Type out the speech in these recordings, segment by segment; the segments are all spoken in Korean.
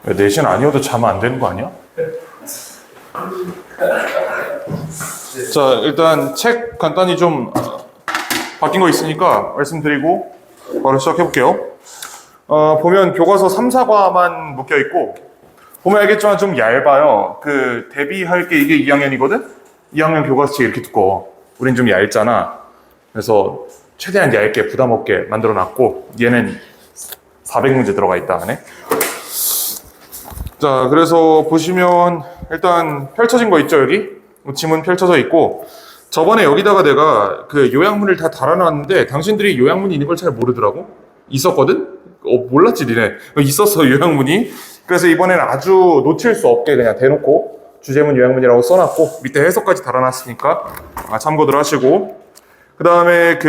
4시는 아니어도 자면 안 되는 거 아니야? 자, 일단 책 간단히 좀 바뀐 거 있으니까 말씀드리고 바로 시작해볼게요. 보면 교과서 3, 4과만 묶여있고, 보면 알겠지만 좀 얇아요. 대비할 게 이게 2학년이거든? 2학년 교과서책 이렇게 두꺼워. 우린 좀 얇잖아. 그래서 최대한 얇게 부담 없게 만들어 놨고, 얘는 400문제 들어가 있다 안에. 자, 그래서 보시면 일단 펼쳐진 거 있죠, 여기? 지문 펼쳐져 있고, 저번에 여기다가 내가 요약문을 다 달아놨는데 당신들이 요약문이 있는 걸 잘 모르더라고. 있었거든? 몰랐지 니네. 있었어, 요약문이. 그래서 이번에는 아주 놓칠 수 없게 그냥 대놓고 주제문 요약문이라고 써놨고, 밑에 해석까지 달아놨으니까 참고들 하시고, 그 다음에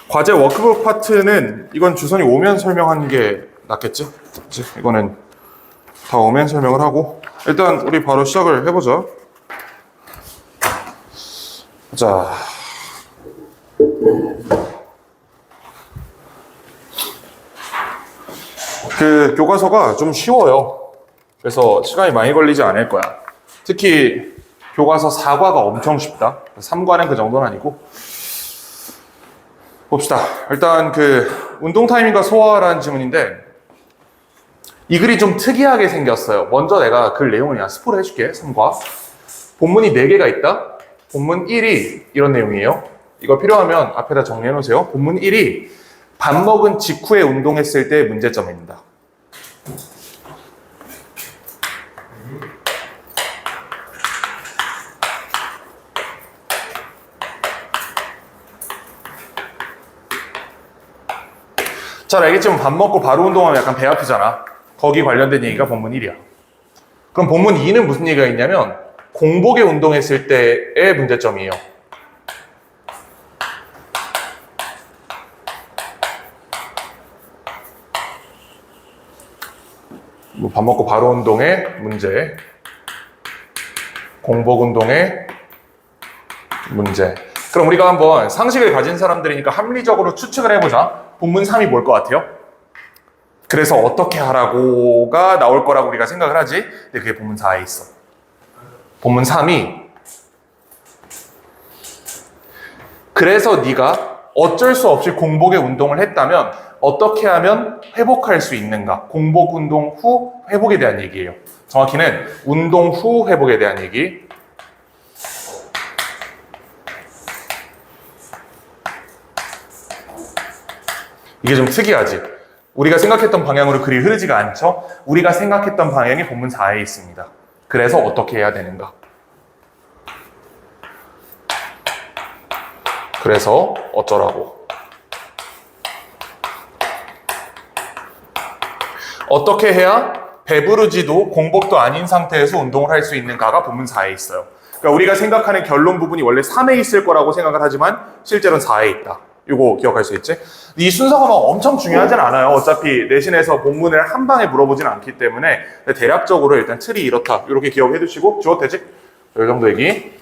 과제 워크북 파트는 이건 주선이 오면 설명하는 게 낫겠지? 그치? 이거는 다 오면 설명을 하고, 일단 우리 바로 시작을 해보자. 자, 교과서가 좀 쉬워요. 그래서 시간이 많이 걸리지 않을 거야. 특히 교과서 4과가 엄청 쉽다. 3과는 그 정도는 아니고. 봅시다. 일단 운동 타이밍과 소화라는 지문인데, 이 글이 좀 특이하게 생겼어요. 먼저 내가 글 내용을 그냥 스포를 해줄게. 3과. 본문이 4개가 있다. 본문 1이 이런 내용이에요. 이거 필요하면 앞에다 정리해 놓으세요. 본문 1이 밥 먹은 직후에 운동했을 때의 문제점입니다. 잘 알겠지만 밥 먹고 바로 운동하면 약간 배 아프잖아. 거기 관련된 얘기가 본문 1이야. 그럼 본문 2는 무슨 얘기가 있냐면 공복에 운동했을 때의 문제점이에요. 밥 먹고 바로 운동의 문제, 공복 운동의 문제. 그럼 우리가 한번 상식을 가진 사람들이니까 합리적으로 추측을 해보자. 본문 3이 뭘 것 같아요? 그래서 어떻게 하라고가 나올 거라고 우리가 생각을 하지. 근데 그게 본문 4에 있어. 본문 3이 그래서 네가 어쩔 수 없이 공복에 운동을 했다면 어떻게 하면 회복할 수 있는가? 공복 운동 후 회복에 대한 얘기예요. 정확히는 운동 후 회복에 대한 얘기. 이게 좀 특이하지? 우리가 생각했던 방향으로 글이 흐르지가 않죠? 우리가 생각했던 방향이 본문 4에 있습니다. 그래서 어떻게 해야 되는가? 그래서 어쩌라고? 어떻게 해야 배부르지도 공복도 아닌 상태에서 운동을 할 수 있는가가 본문 4에 있어요. 그러니까 우리가 생각하는 결론 부분이 원래 3에 있을 거라고 생각을 하지만 실제로는 4에 있다. 이거 기억할 수 있지? 이 순서가 막 엄청 중요하진 않아요. 어차피 내신에서 본문을 한 방에 물어보진 않기 때문에 대략적으로 일단 틀이 이렇다. 이렇게 기억해 두시고 주어도 되지? 이 정도 얘기.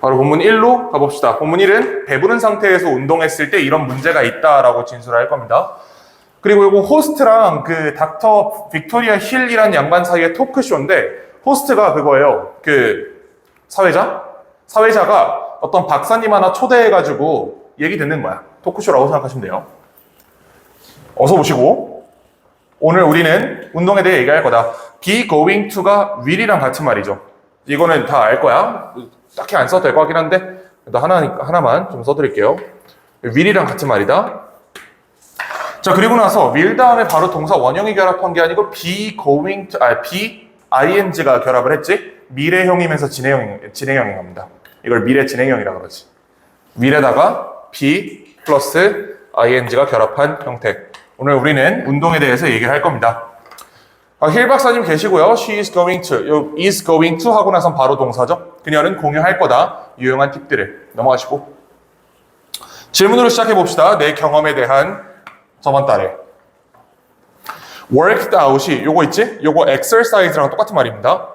바로 본문 1로 가봅시다. 본문 1은 배부른 상태에서 운동했을 때 이런 문제가 있다라고 진술할 겁니다. 그리고 이거 호스트랑 닥터 빅토리아 힐이라는 양반 사이의 토크쇼인데, 호스트가 그거예요. 사회자가 어떤 박사님 하나 초대해가지고 얘기 듣는 거야. 토크쇼라고 생각하시면 돼요. 어서 오시고, 오늘 우리는 운동에 대해 얘기할 거다. be going to가 will이랑 같은 말이죠. 이거는 다 알 거야. 딱히 안 써도 될 것 같긴 한데 하나만 좀 써드릴게요. will이랑 같은 말이다. 자, 그리고 나서 will 다음에 바로 동사 원형이 결합한 게 아니고 be ing가 결합을 했지. 미래형이면서 진행형이 갑니다. 이걸 미래 진행형이라고 그러지. will에다가 be 플러스 ing가 결합한 형태. 오늘 우리는 운동에 대해서 얘기를 할 겁니다. 힐 박사님 계시고요. She is going to, is going to 하고 나선 바로 동사죠. 그녀는 공유할 거다. 유용한 팁들을 넘어가시고 질문으로 시작해 봅시다. 내 경험에 대한 저번 달에 worked out이 요거 있지? 요거 exercise랑 똑같은 말입니다.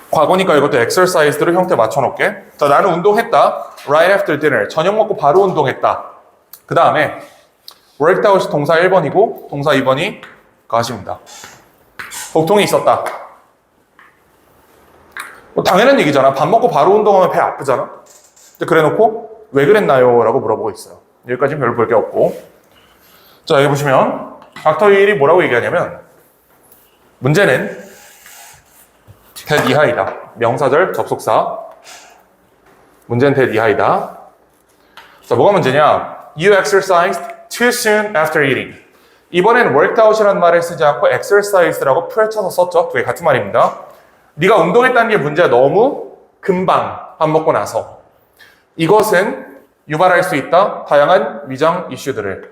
과거니까 이것도 exercise로 형태 맞춰놓을게. 자, 나는 운동했다. Right after dinner. 저녁 먹고 바로 운동했다. 그 다음에 worked out이 동사 1번이고 동사 2번이 got입니다. 복통이 있었다. 뭐 당연한 얘기잖아. 밥 먹고 바로 운동하면 배 아프잖아. 근데 그래놓고 왜 그랬나요? 라고 물어보고 있어요. 여기까지는 별로 볼 게 없고. 자, 여기 보시면 닥터 힐이 뭐라고 얘기하냐면 문제는 that 이하이다. 명사절 접속사. 문제는 that 이하이다. 자, 뭐가 문제냐? You exercised too soon after eating. 이번엔 worked out이라는 말을 쓰지 않고 exercise라고 펼쳐서 썼죠. 두 개 같은 말입니다. 네가 운동했다는 게 문제야. 너무 금방 밥 먹고 나서. 이것은 유발할 수 있다. 다양한 위장 이슈들을.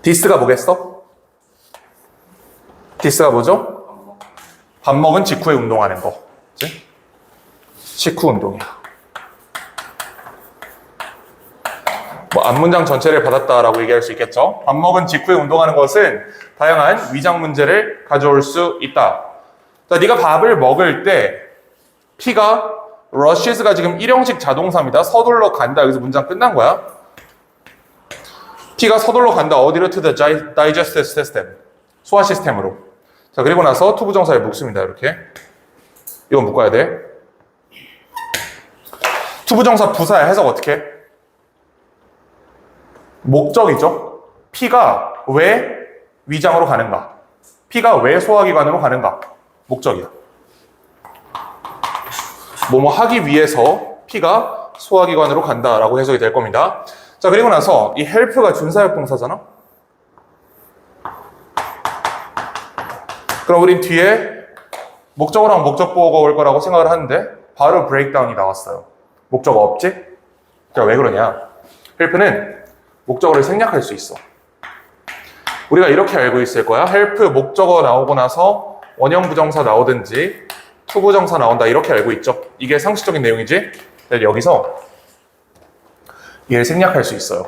디스가 뭐겠어? 디스가 뭐죠? 밥 먹은 직후에 운동하는 거. 그치? 식후 운동이야. 뭐 앞문장 전체를 받았다라고 얘기할 수 있겠죠. 밥 먹은 직후에 운동하는 것은 다양한 위장 문제를 가져올 수 있다. 자, 네가 밥을 먹을 때 피가 rushes가 지금 일형식 자동사입니다. 서둘러 간다. 여기서 문장 끝난 거야. 피가 서둘러 간다. 어디로? to the digestive system. 소화 시스템으로. 자, 그리고 나서 투부정사에 묶습니다. 이렇게. 이건 묶어야 돼. 투부정사 부사의 해석 어떻게 해? 목적이죠. 피가 왜 위장으로 가는가? 피가 왜 소화기관으로 가는가? 목적이야. 뭐뭐 하기 위해서 피가 소화기관으로 간다라고 해석이 될 겁니다. 자, 그리고 나서 이 help가 준사역 동사잖아? 그럼 우린 뒤에 목적어랑 목적보어가 올 거라고 생각을 하는데 바로 breakdown이 나왔어요. 목적어 없지? 자, 왜 그러냐? help는 목적어를 생략할 수 있어. 우리가 이렇게 알고 있을 거야. help 목적어 나오고 나서 원형 부정사 나오든지 투부정사 나온다. 이렇게 알고 있죠. 이게 상식적인 내용이지. 근데 여기서 얘를 생략할 수 있어요.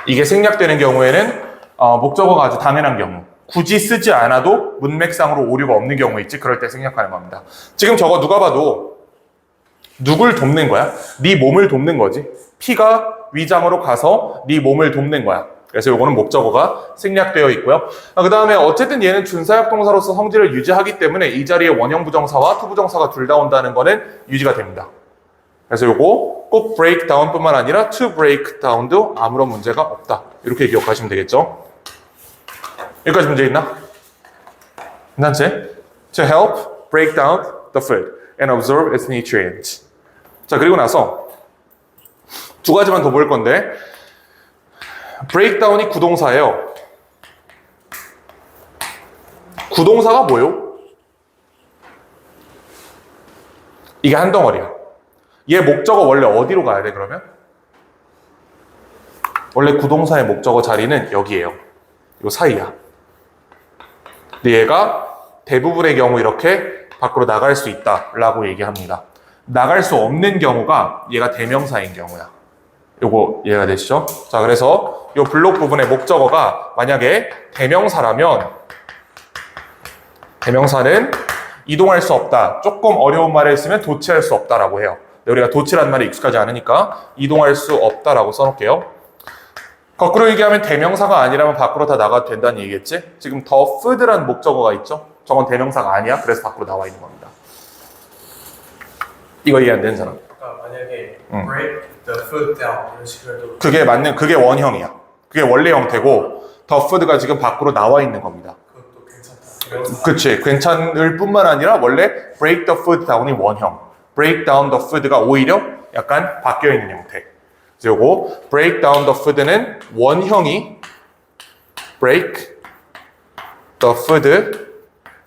이게 생략되는 경우에는 목적어가 아주 당연한 경우. 굳이 쓰지 않아도 문맥상으로 오류가 없는 경우 있지. 그럴 때 생략하는 겁니다. 지금 저거 누가 봐도 누굴 돕는 거야? 네 몸을 돕는 거지. 피가 위장으로 가서 네 몸을 돕는 거야. 그래서 요거는 목적어가 생략되어 있고요. 그 다음에 어쨌든 얘는 준사역 동사로서 성질을 유지하기 때문에 이 자리에 원형 부정사와 투부정사가 둘 다 온다는 거는 유지가 됩니다. 그래서 요거 꼭 break down 뿐만 아니라 to break down도 아무런 문제가 없다. 이렇게 기억하시면 되겠죠. 여기까지 문제 있나? 괜찮지? To help break down the food and absorb its nutrients. 자, 그리고 나서 두 가지만 더 볼 건데 breakdown이 구동사예요. 구동사가 뭐요? 이게 한 덩어리야. 얘 목적어 원래 어디로 가야 돼, 그러면? 원래 구동사의 목적어 자리는 여기에요. 요 사이야. 근데 얘가 대부분의 경우 이렇게 밖으로 나갈 수 있다라고 얘기합니다. 나갈 수 없는 경우가 얘가 대명사인 경우야. 요거 이해가 되시죠? 자, 그래서 요 블록 부분의 목적어가 만약에 대명사라면 대명사는 이동할 수 없다. 조금 어려운 말을 쓰면 도치할 수 없다라고 해요. 근데 우리가 도치라는 말이 익숙하지 않으니까 이동할 수 없다라고 써놓을게요. 거꾸로 얘기하면 대명사가 아니라면 밖으로 다 나가도 된다는 얘기겠지? 지금 the food라는 목적어가 있죠? 저건 대명사가 아니야. 그래서 밖으로 나와 있는 겁니다. 이거 이해 안 되는 사람? 그러니까 만약에 break the food down 이런 식으로 해도 그게 맞는, 그게 원형이야. 그게 원래 형태고 the food가 지금 밖으로 나와 있는 겁니다. 그것도 괜찮다. 그치. 괜찮을 뿐만 아니라 원래 break the food down이 원형. break down the food가 오히려 약간 바뀌어 있는 형태. 그래서 요거 break down the food는 원형이 break the food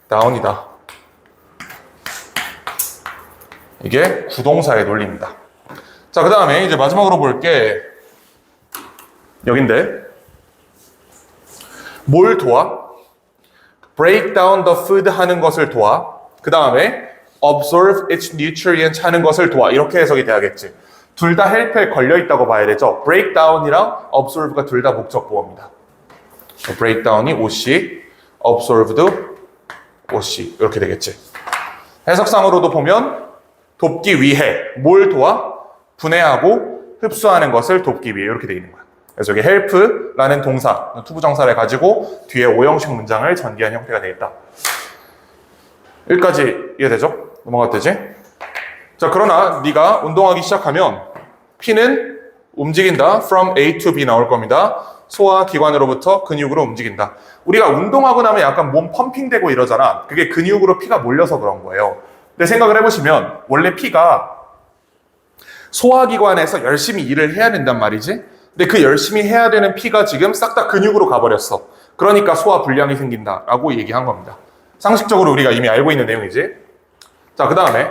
down이다. 이게 구동사의 논리입니다. 자, 그 다음에 이제 마지막으로 볼 게 여긴데 뭘 도와? break down the food 하는 것을 도와. 그 다음에 absorb its nutrients 하는 것을 도와. 이렇게 해석이 돼야겠지. 둘 다 help에 걸려있다고 봐야 되죠. break down이랑 absorb가 둘 다 목적보어입니다. break down이 OC, absorb도 OC 이렇게 되겠지. 해석상으로도 보면 돕기 위해 뭘 도와? 분해하고 흡수하는 것을 돕기 위해 이렇게 돼 있는 거야. 그래서 여기 help라는 동사, 투부정사를 가지고 뒤에 오형식 문장을 전개한 형태가 되겠다. 여기까지 이해되죠? 넘어가도 되지? 자, 그러나 네가 운동하기 시작하면 P는 움직인다. From A to B 나올 겁니다. 소화기관으로부터 근육으로 움직인다. 우리가 운동하고 나면 약간 몸 펌핑되고 이러잖아. 그게 근육으로 피가 몰려서 그런 거예요. 근데 생각을 해보시면 원래 피가 소화기관에서 열심히 일을 해야 된단 말이지. 근데 그 열심히 해야 되는 피가 지금 싹 다 근육으로 가버렸어. 그러니까 소화 불량이 생긴다라고 얘기한 겁니다. 상식적으로 우리가 이미 알고 있는 내용이지. 자, 그 다음에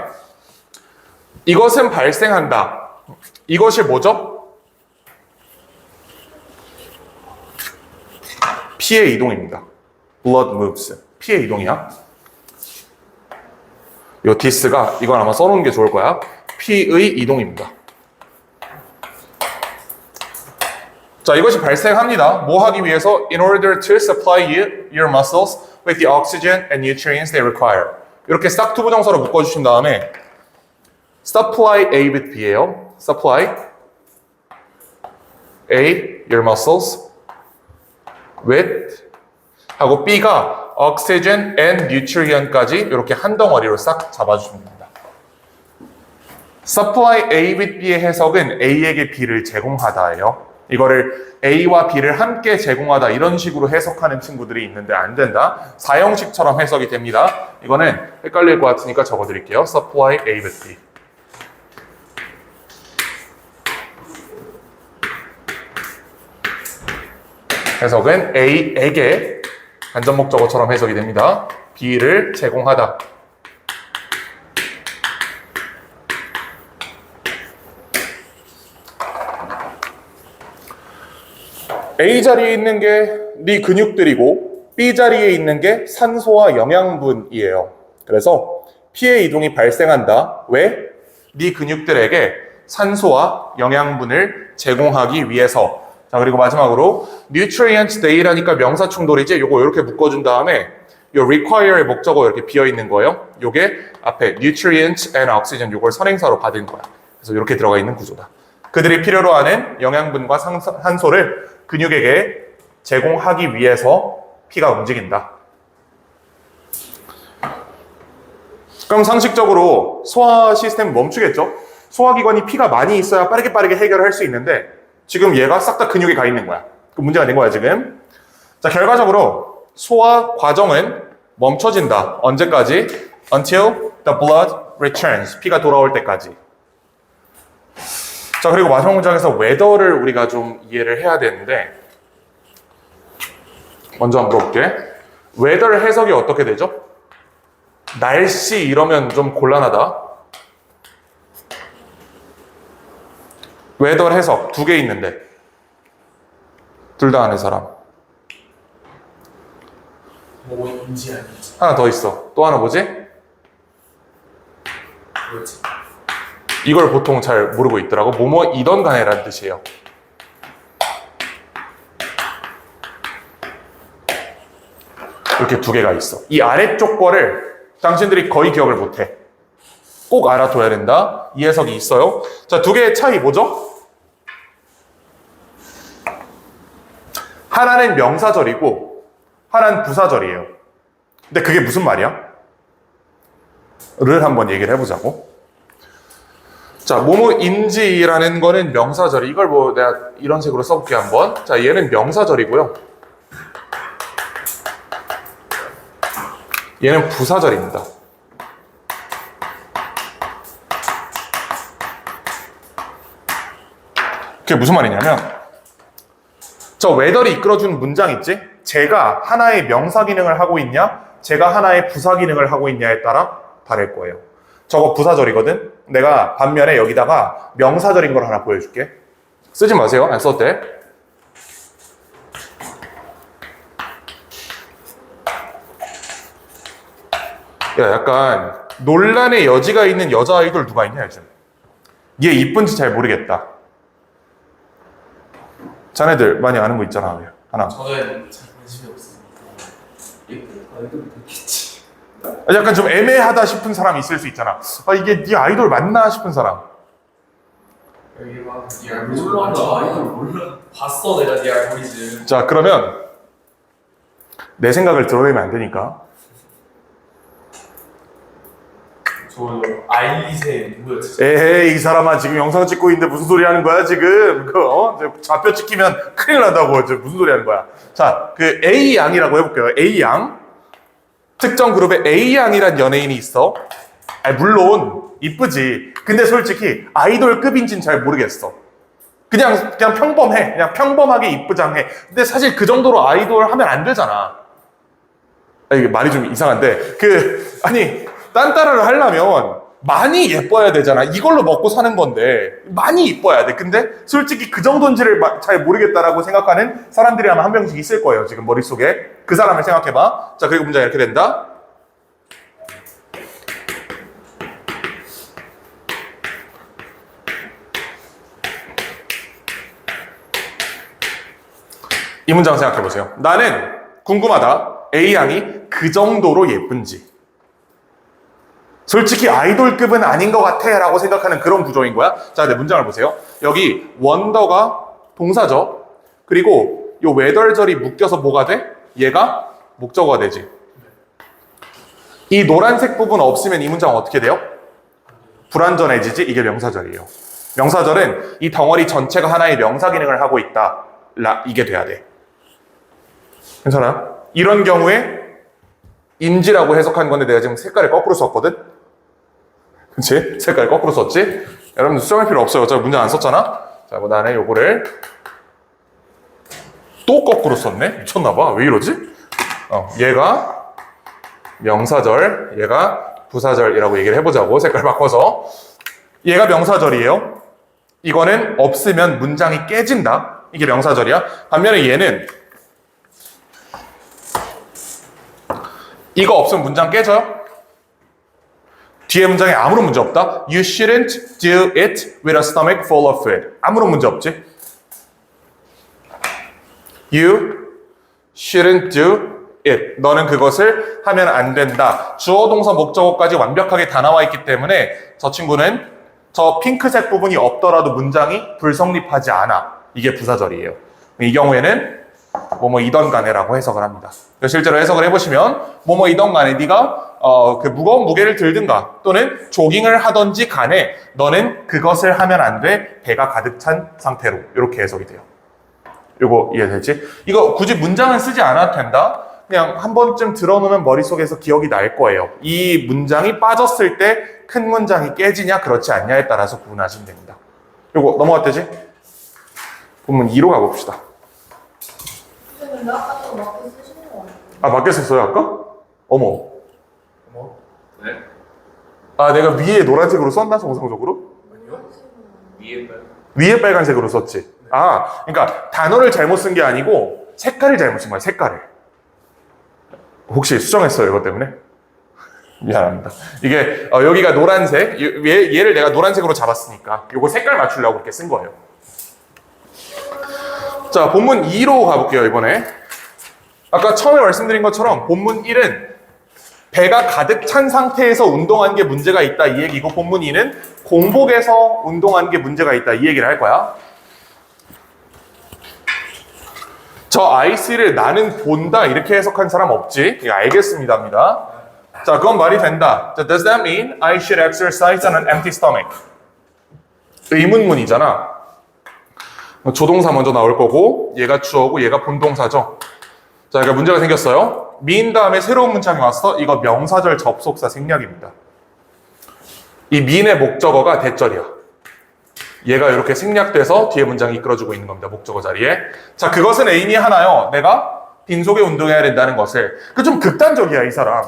이것은 발생한다. 이것이 뭐죠? 피의 이동입니다. Blood moves. 피의 이동이야. 요 this가 이건 아마 써놓은 게 좋을 거야. 피의 이동입니다. 자, 이것이 발생합니다. 뭐 하기 위해서? In order to supply your muscles with the oxygen and nutrients they require. 이렇게 싹 투부정사로 묶어주신 다음에 supply A with B예요. supply A your muscles with 하고 B가 oxygen and nutrient까지 이렇게 한 덩어리로 싹 잡아주시면 됩니다. supply A with B의 해석은 A에게 B를 제공하다예요. 이거를 A와 B를 함께 제공하다 이런 식으로 해석하는 친구들이 있는데 안 된다. 사형식처럼 해석이 됩니다. 이거는 헷갈릴 것 같으니까 적어드릴게요. supply A with B. 해석은 A에게 간접목적어처럼 해석이 됩니다. B를 제공하다. A 자리에 있는 게 네 근육들이고 B 자리에 있는 게 산소와 영양분이에요. 그래서 피의 이동이 발생한다. 왜? 네 근육들에게 산소와 영양분을 제공하기 위해서. 자, 그리고 마지막으로 nutrient day라니까 명사 충돌이지. 요거 이렇게 묶어준 다음에 요 require의 목적어 이렇게 비어 있는 거예요. 요게 앞에 nutrients and oxygen 요걸 선행사로 받은 거야. 그래서 이렇게 들어가 있는 구조다. 그들이 필요로 하는 영양분과 산소를 근육에게 제공하기 위해서 피가 움직인다. 그럼 상식적으로 소화 시스템은 멈추겠죠? 소화기관이 피가 많이 있어야 빠르게 해결을 할 수 있는데 지금 얘가 싹 다 근육에 가 있는 거야. 그 문제가 된 거야 지금. 자, 결과적으로 소화 과정은 멈춰진다. 언제까지? Until the blood returns. 피가 돌아올 때까지. 자, 그리고 마지막 문장에서 weather를 우리가 좀 이해를 해야 되는데 먼저 한번 물어볼게. weather 해석이 어떻게 되죠? 날씨 이러면 좀 곤란하다. weather 해석 두 개 있는데 둘 다 아는 사람. 뭐인지 아닌지. 하나 더 있어. 또 하나 뭐지? 뭐지? 이걸 보통 잘 모르고 있더라고. 뭐뭐이던 간에라는 뜻이에요. 이렇게 두 개가 있어. 이 아래쪽 거를 당신들이 거의 기억을 못해. 꼭 알아둬야 된다. 이 해석이 있어요. 자, 두 개의 차이 뭐죠? 하나는 명사절이고 하나는 부사절이에요. 근데 그게 무슨 말이야? 를 한번 얘기를 해보자고. 자, 뭐뭐인지라는 거는 명사절. 이걸 뭐 내가 이런 식으로 써볼게 한번. 자, 얘는 명사절이고요. 얘는 부사절입니다. 그게 무슨 말이냐면 저 whether이 이끌어주는 문장 있지? 제가 하나의 명사 기능을 하고 있냐? 제가 하나의 부사 기능을 하고 있냐에 따라 다를 거예요. 저거 부사절이거든? 내가 반면에 여기다가 명사절인 걸 하나 보여줄게. 쓰지 마세요. 안 써도 돼. 야, 약간 논란의 여지가 있는 여자 아이돌 누가 있냐 요즘? 얘 이쁜지 잘 모르겠다. 자네들 많이 아는 거 있잖아. 하나. 저는 잘 관심이 없으니까 예쁜 아이돌이 됐겠지. 약간 좀 애매하다 싶은 사람이 있을 수 있잖아. 아, 이게 네 아이돌 맞나 싶은 사람. 네 알고리즘 나 아이돌 몰라. 봤어 내가 네 알고리즘. 자, 그러면 내 생각을 드러내면 안 되니까. 저 아일리세 누구였지? 에헤이, 이 사람아 지금 영상 찍고 있는데 무슨 소리 하는 거야 지금? 이제 좌표 찍히면 큰일 난다고. 이제 무슨 소리 하는 거야? 자, 그 A 양이라고 해볼게요. A 양. 특정 그룹에 A 양이란 연예인이 있어. 물론 이쁘지. 근데 솔직히 아이돌급인지는 잘 모르겠어. 그냥 평범해. 그냥 평범하게 이쁘장해. 근데 사실 그 정도로 아이돌 하면 안 되잖아. 이게 말이 좀 이상한데 아니 딴따라를 하려면 많이 예뻐야 되잖아. 이걸로 먹고 사는 건데 많이 이뻐야 돼. 근데 솔직히 그 정도인지를 잘 모르겠다라고 생각하는 사람들이 아마 한 명씩 있을 거예요. 지금 머릿속에. 그 사람을 생각해봐. 자, 그리고 문장이 이렇게 된다. 이 문장 생각해보세요. 나는 궁금하다. A양이 그 정도로 예쁜지. 솔직히 아이돌급은 아닌 것 같아 라고 생각하는 그런 구조인 거야. 자, 내 문장을 보세요. 여기 원더가 동사죠. 그리고 요 웨덜절이 묶여서 뭐가 돼? 얘가 목적어가 되지. 이 노란색 부분 없으면 이 문장 어떻게 돼요? 불완전해지지. 이게 명사절이에요. 명사절은 이 덩어리 전체가 하나의 명사 기능을 하고 있다. 이게 돼야 돼. 괜찮아요? 이런 경우에 인지라고 해석한 건데 내가 지금 색깔을 거꾸로 썼거든? 그치? 색깔 거꾸로 썼지? 여러분들 수정할 필요 없어요. 어차피 문장 안 썼잖아? 자, 뭐 나는 요거를 또 거꾸로 썼네? 미쳤나봐. 왜 이러지? 얘가 명사절, 얘가 부사절이라고 얘기를 해보자고. 색깔 바꿔서. 얘가 명사절이에요. 이거는 없으면 문장이 깨진다. 이게 명사절이야. 반면에 얘는 이거 없으면 문장 깨져요? 뒤에 문장에 아무런 문제 없다. You shouldn't do it with a stomach full of food. 아무런 문제 없지. You shouldn't do it. 너는 그것을 하면 안 된다. 주어, 동사, 목적어까지 완벽하게 다 나와 있기 때문에 저 친구는 저 핑크색 부분이 없더라도 문장이 불성립하지 않아. 이게 부사절이에요. 이 경우에는 뭐뭐이던 간에라고 해석을 합니다. 실제로 해석을 해보시면 뭐뭐이던 간에 네가 그 무거운 무게를 들든가 또는 조깅을 하던지 간에 너는 그것을 하면 안 돼. 배가 가득 찬 상태로. 이렇게 해석이 돼요. 이거 이해되지? 이거 굳이 문장은 쓰지 않아도 된다. 그냥 한 번쯤 들어놓으면 머릿속에서 기억이 날 거예요. 이 문장이 빠졌을 때 큰 문장이 깨지냐 그렇지 않냐에 따라서 구분하시면 됩니다. 이거 넘어갔대지? 본문 2로 가봅시다. 근데 아까 또 맞게 쓰시는 거 아니에요? 아, 맞게 썼어요 아까? 어머. 뭐? 네? 아, 내가 위에 노란색으로 썼나 정상적으로? 아니요? 위에가요? 위에 빨간색으로 썼지. 아, 그러니까 단어를 잘못 쓴 게 아니고 색깔을 잘못 쓴 거야. 색깔을. 혹시 수정했어요 이것 때문에? 미안합니다. 이게 여기가 노란색, 얘를 내가 노란색으로 잡았으니까 이거 색깔 맞추려고 그렇게 쓴 거예요. 자, 본문 2로 가볼게요 이번에. 아까 처음에 말씀드린 것처럼 본문 1은 배가 가득 찬 상태에서 운동한 게 문제가 있다 이 얘기고, 본문 2는 공복에서 운동한 게 문제가 있다 이 얘기를 할 거야. 저 아이스를 나는 본다 이렇게 해석한 사람 없지? 예, 알겠습니다입니다. 자, 그건 말이 된다. 자, does that mean I should exercise on an empty stomach? 의문문이잖아. 조동사 먼저 나올 거고 얘가 주어고 얘가 본동사죠. 자, 그러니까 문제가 생겼어요. mean 다음에 새로운 문장이 왔어. 이거 명사절 접속사 생략입니다. 이 mean의 목적어가 대절이야. 얘가 이렇게 생략돼서 뒤에 문장이 이끌어주고 있는 겁니다. 목적어 자리에. 자, 그것은 의미하나요? 내가 빈속에 운동해야 된다는 것을. 그 좀 극단적이야 이 사람.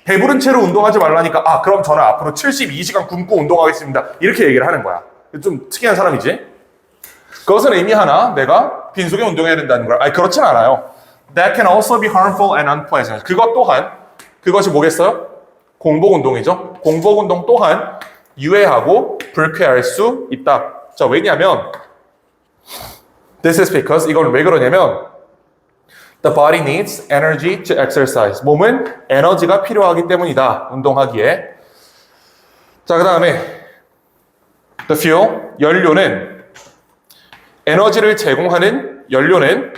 배부른 채로 운동하지 말라니까 아 그럼 저는 앞으로 72시간 굶고 운동하겠습니다. 이렇게 얘기를 하는 거야. 좀 특이한 사람이지. 그것은 의미하나 내가 빈속에 운동해야 된다는 걸. 아니 그렇진 않아요. That can also be harmful and unpleasant. 그것 또한 그것이 뭐겠어요? 공복 운동이죠. 공복 운동 또한 유해하고 불쾌할 수 있다. 자, 왜냐면 This is because 이건 왜 그러냐면 The body needs energy to exercise. 몸은 에너지가 필요하기 때문이다. 운동하기에. 자, 그 다음에 the fuel, 연료는 에너지를 제공하는 연료는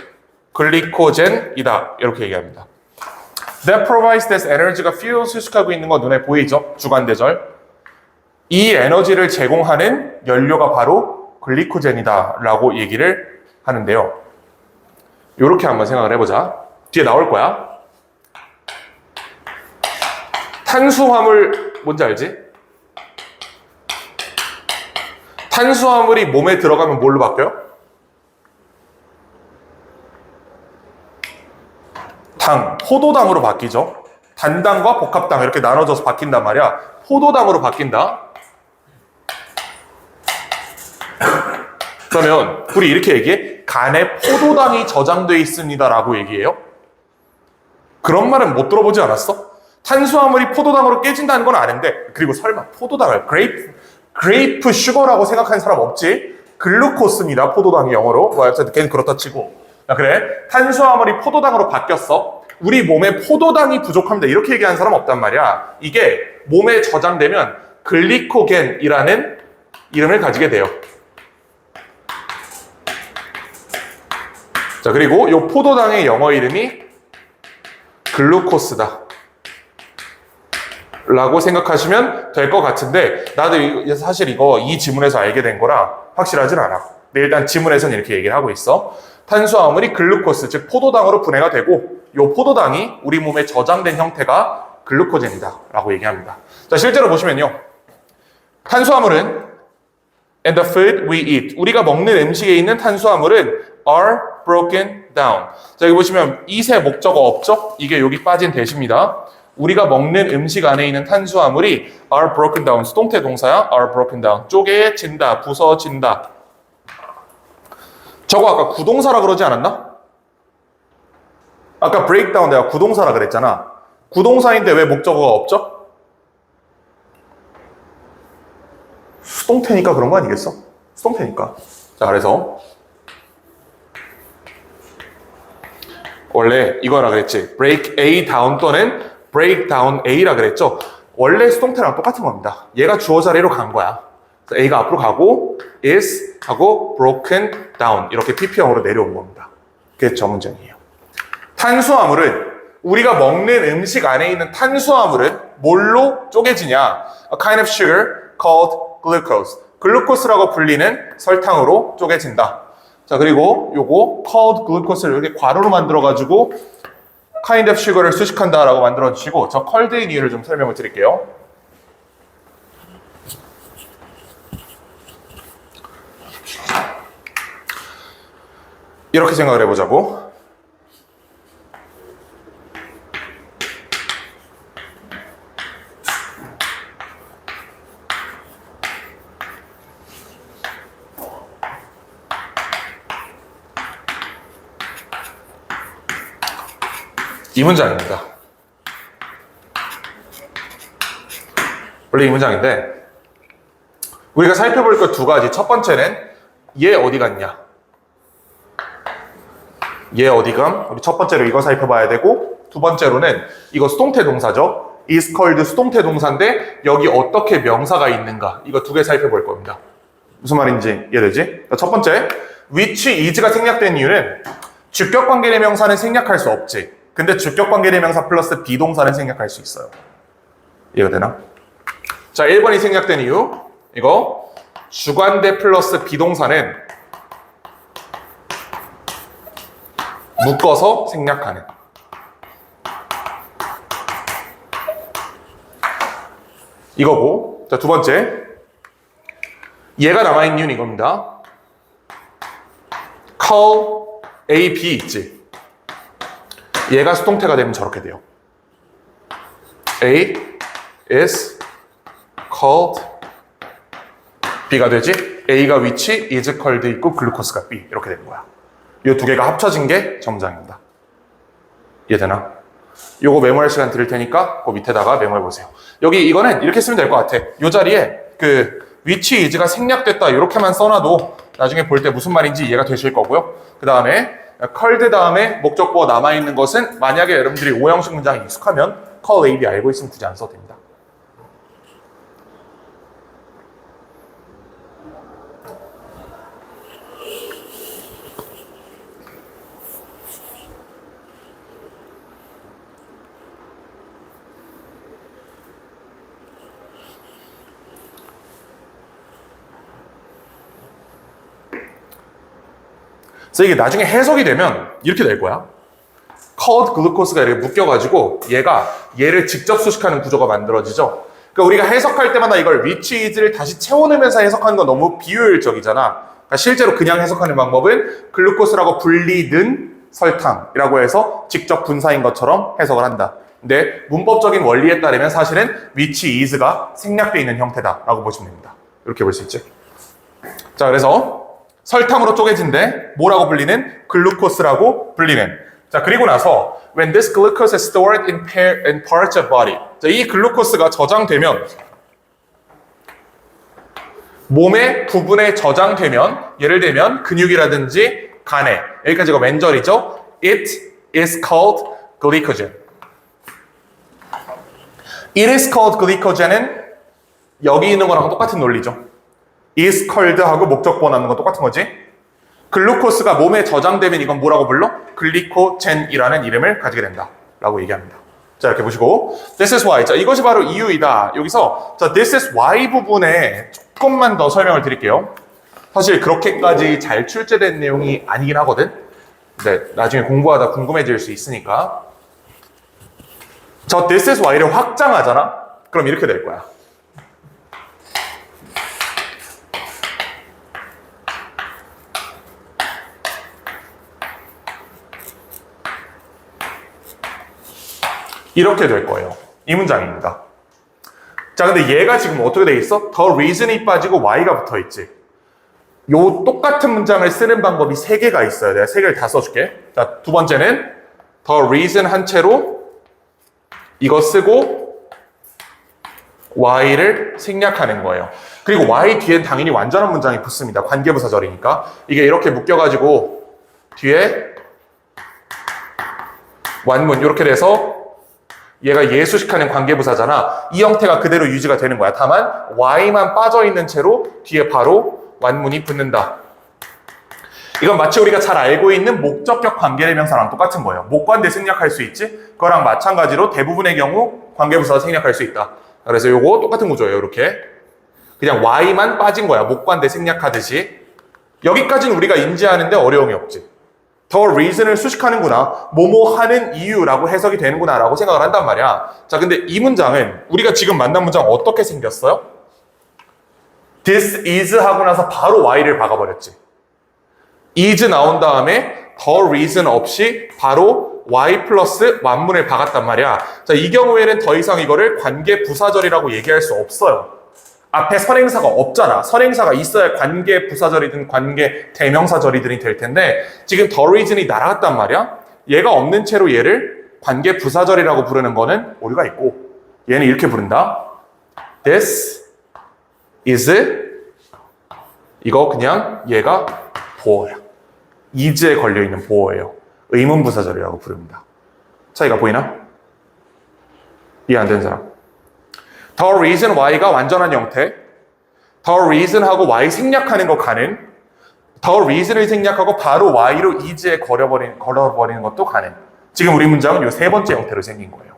글리코젠이다. 이렇게 얘기합니다. That provides this energy가 fuel 수식하고 있는 거 눈에 보이죠? 주관대절. 이 에너지를 제공하는 연료가 바로 글리코젠이다 라고 얘기를 하는데요. 이렇게 한번 생각을 해보자. 뒤에 나올 거야. 탄수화물 뭔지 알지? 탄수화물이 몸에 들어가면 뭘로 바뀌어요? 당, 포도당으로 바뀌죠. 단당과 복합당 이렇게 나눠져서 바뀐단 말이야. 포도당으로 바뀐다. 그러면 우리 이렇게 얘기해. 간에 포도당이 저장돼 있습니다 라고 얘기해요. 그런 말은 못 들어보지 않았어? 탄수화물이 포도당으로 깨진다는 건 아는데, 그리고 설마 포도당을 그레이프 슈거라고 생각하는 사람 없지? 글루코스입니다. 포도당이 영어로. 뭐 걔는 그렇다 치고. 야, 그래. 탄수화물이 포도당으로 바뀌었어. 우리 몸에 포도당이 부족합니다. 이렇게 얘기하는 사람 없단 말이야. 이게 몸에 저장되면 글리코겐이라는 이름을 가지게 돼요. 자, 그리고 이 포도당의 영어 이름이 글루코스다 라고 생각하시면 될 것 같은데, 나도 사실 이 지문에서 알게 된 거라 확실하진 않아. 근데 일단 지문에서는 이렇게 얘기를 하고 있어. 탄수화물이 글루코스, 즉 포도당으로 분해가 되고, 이 포도당이 우리 몸에 저장된 형태가 글루코젠이다 라고 얘기합니다. 자, 실제로 보시면요, 탄수화물은 and the food we eat, 우리가 먹는 음식에 있는 탄수화물은 are broken down. 자, 여기 보시면 이세 목적어 없죠? 이게 여기 빠진 대시입니다. 우리가 먹는 음식 안에 있는 탄수화물이 are broken down, 수동태 동사야. are broken down, 쪼개진다, 부서진다. 저거 아까 구동사라 그러지 않았나? 아까 breakdown 내가 구동사라 그랬잖아. 구동사인데 왜 목적어가 없죠? 수동태니까 그런 거 아니겠어? 수동태니까. 자, 그래서 원래 이거라 그랬지. break A down 또는 break down A라 그랬죠. 원래 수동태랑 똑같은 겁니다. 얘가 주어 자리로 간 거야. 그래서 A가 앞으로 가고 is 하고 broken down 이렇게 PP형으로 내려온 겁니다. 그게 저 문장이에요. 탄수화물은, 우리가 먹는 음식 안에 있는 탄수화물은 뭘로 쪼개지냐? A kind of sugar called glucose. 글루코스라고 불리는 설탕으로 쪼개진다. 자, 그리고 요거 called glucose를 이렇게 괄호로 만들어가지고 kind of sugar를 수식한다라고 만들어주시고, 저 called인 이유를 좀 설명을 드릴게요. 이렇게 생각을 해보자고. 이 문장입니다. 원래 이 문장인데, 우리가 살펴볼 것 두 가지. 첫 번째는 얘 어디 갔냐? 얘 어디 감? 우리 첫 번째로 이거 살펴봐야 되고, 두 번째로는 이거 수동태 동사죠. is called 수동태 동사인데 여기 어떻게 명사가 있는가? 이거 두 개 살펴볼 겁니다. 무슨 말인지 이해되지? 첫 번째, which is가 생략된 이유는 주격관계대명사는 생략할 수 없지. 근데 주격관계대명사 플러스 비동사는 생략할 수 있어요. 이해가 되나? 자, 1번이 생략된 이유, 이거 주관대 플러스 비동사는 묶어서 생략하는. 이거고, 자, 두 번째, 얘가 남아있는 이유는 이겁니다. call A, B 있지. 얘가 수동태가 되면 저렇게 돼요. A is called B가 되지. A가 which is called 있고 글루코스가 B 이렇게 되는 거야. 이 두 개가 합쳐진 게 정장입니다. 이해되나? 요거 메모할 시간 드릴 테니까 그 밑에다가 메모해 보세요. 여기 이거는 이렇게 쓰면 될 것 같아. 이 자리에 그 which is가 생략됐다 이렇게만 써놔도 나중에 볼 때 무슨 말인지 이해가 되실 거고요. 그 다음에 called 다음에 목적보어 남아있는 것은 만약에 여러분들이 오형식 문장에 익숙하면 call A, B 알고 있으면 굳이 안 써도 됩니다. 그래서 이게 나중에 해석이 되면 이렇게 될 거야. called glucose가 이렇게 묶여가지고 얘를 직접 수식하는 구조가 만들어지죠. 그러니까 우리가 해석할 때마다 이걸 which is를 다시 채워넣으면서 해석하는 건 너무 비효율적이잖아. 그러니까 실제로 그냥 해석하는 방법은 글루코스라고 불리는 설탕이라고 해서 직접 분사인 것처럼 해석을 한다. 근데 문법적인 원리에 따르면 사실은 which is가 생략되어 있는 형태다라고 보시면 됩니다. 이렇게 볼 수 있지. 자, 그래서 설탕으로 쪼개진데 뭐라고 불리는? 글루코스라고 불리는. 자, 그리고 나서 when this glucose is stored in parts of body. 자, 이 글루코스가 저장되면 몸의 부분에 저장되면 예를 들면 근육이라든지 간에 여기까지가 왼절이죠. It is called glycogen. It is called glycogen은 여기 있는 거랑 똑같은 논리죠. is called 하고 목적보어 남는 건 똑같은 거지. 글루코스가 몸에 저장되면 이건 뭐라고 불러? 글리코젠이라는 이름을 가지게 된다 라고 얘기합니다. 자, 이렇게 보시고 this is why. 자, 이것이 바로 이유이다. 여기서 자, this is why 부분에 조금만 더 설명을 드릴게요. 사실 그렇게까지 잘 출제된 내용이 아니긴 하거든. 근데 나중에 공부하다 궁금해질 수 있으니까. 저 this is why를 확장하잖아? 그럼 이렇게 될 거야. 이렇게 될 거예요. 이 문장입니다. 자, 근데 얘가 지금 어떻게 돼 있어? The reason이 빠지고 y가 붙어 있지. 요 똑같은 문장을 쓰는 방법이 3개가 있어요. 내가 3개를 다 써줄게. 자, 두 번째는 the reason 한 채로 이거 쓰고 y를 생략하는 거예요. 그리고 y 뒤엔 당연히 완전한 문장이 붙습니다. 관계부사절이니까. 이게 이렇게 묶여가지고 뒤에 완문 이렇게 돼서 얘가 예수식하는 관계부사잖아. 이 형태가 그대로 유지가 되는 거야. 다만 y만 빠져있는 채로 뒤에 바로 완문이 붙는다. 이건 마치 우리가 잘 알고 있는 목적격 관계대명사랑 똑같은 거예요. 목관대 생략할 수 있지? 그거랑 마찬가지로 대부분의 경우 관계부사 생략할 수 있다. 그래서 요거 똑같은 구조예요. 이렇게 그냥 y만 빠진 거야. 목관대 생략하듯이. 여기까지는 우리가 인지하는데 어려움이 없지. The reason을 수식하는구나. 뭐뭐 하는 이유라고 해석이 되는구나 라고 생각을 한단 말이야. 자, 근데 이 문장은 우리가 지금 만난 문장 어떻게 생겼어요? This is 하고 나서 바로 y를 박아버렸지. is 나온 다음에 the reason 없이 바로 y 플러스 완문을 박았단 말이야. 자, 이 경우에는 더 이상 이거를 관계 부사절이라고 얘기할 수 없어요. 앞에 선행사가 없잖아. 선행사가 있어야 관계 부사절이든 관계 대명사절이든이 될 텐데 지금 the reason이 날아갔단 말이야. 얘가 없는 채로 얘를 관계 부사절이라고 부르는 거는 오류가 있고 얘는 이렇게 부른다. This is 이거 그냥 얘가 보어야. is에 걸려있는 보어예요. 의문부사절이라고 부릅니다. 차이가 보이나? 이해 안 되는 사람? The reason why가 완전한 형태. The reason하고 y 생략하는 거 가능. The reason을 생략하고 바로 y로 is에 걸어버리는 것도 가능. 지금 우리 문장은 이 세 번째 형태로 생긴 거예요.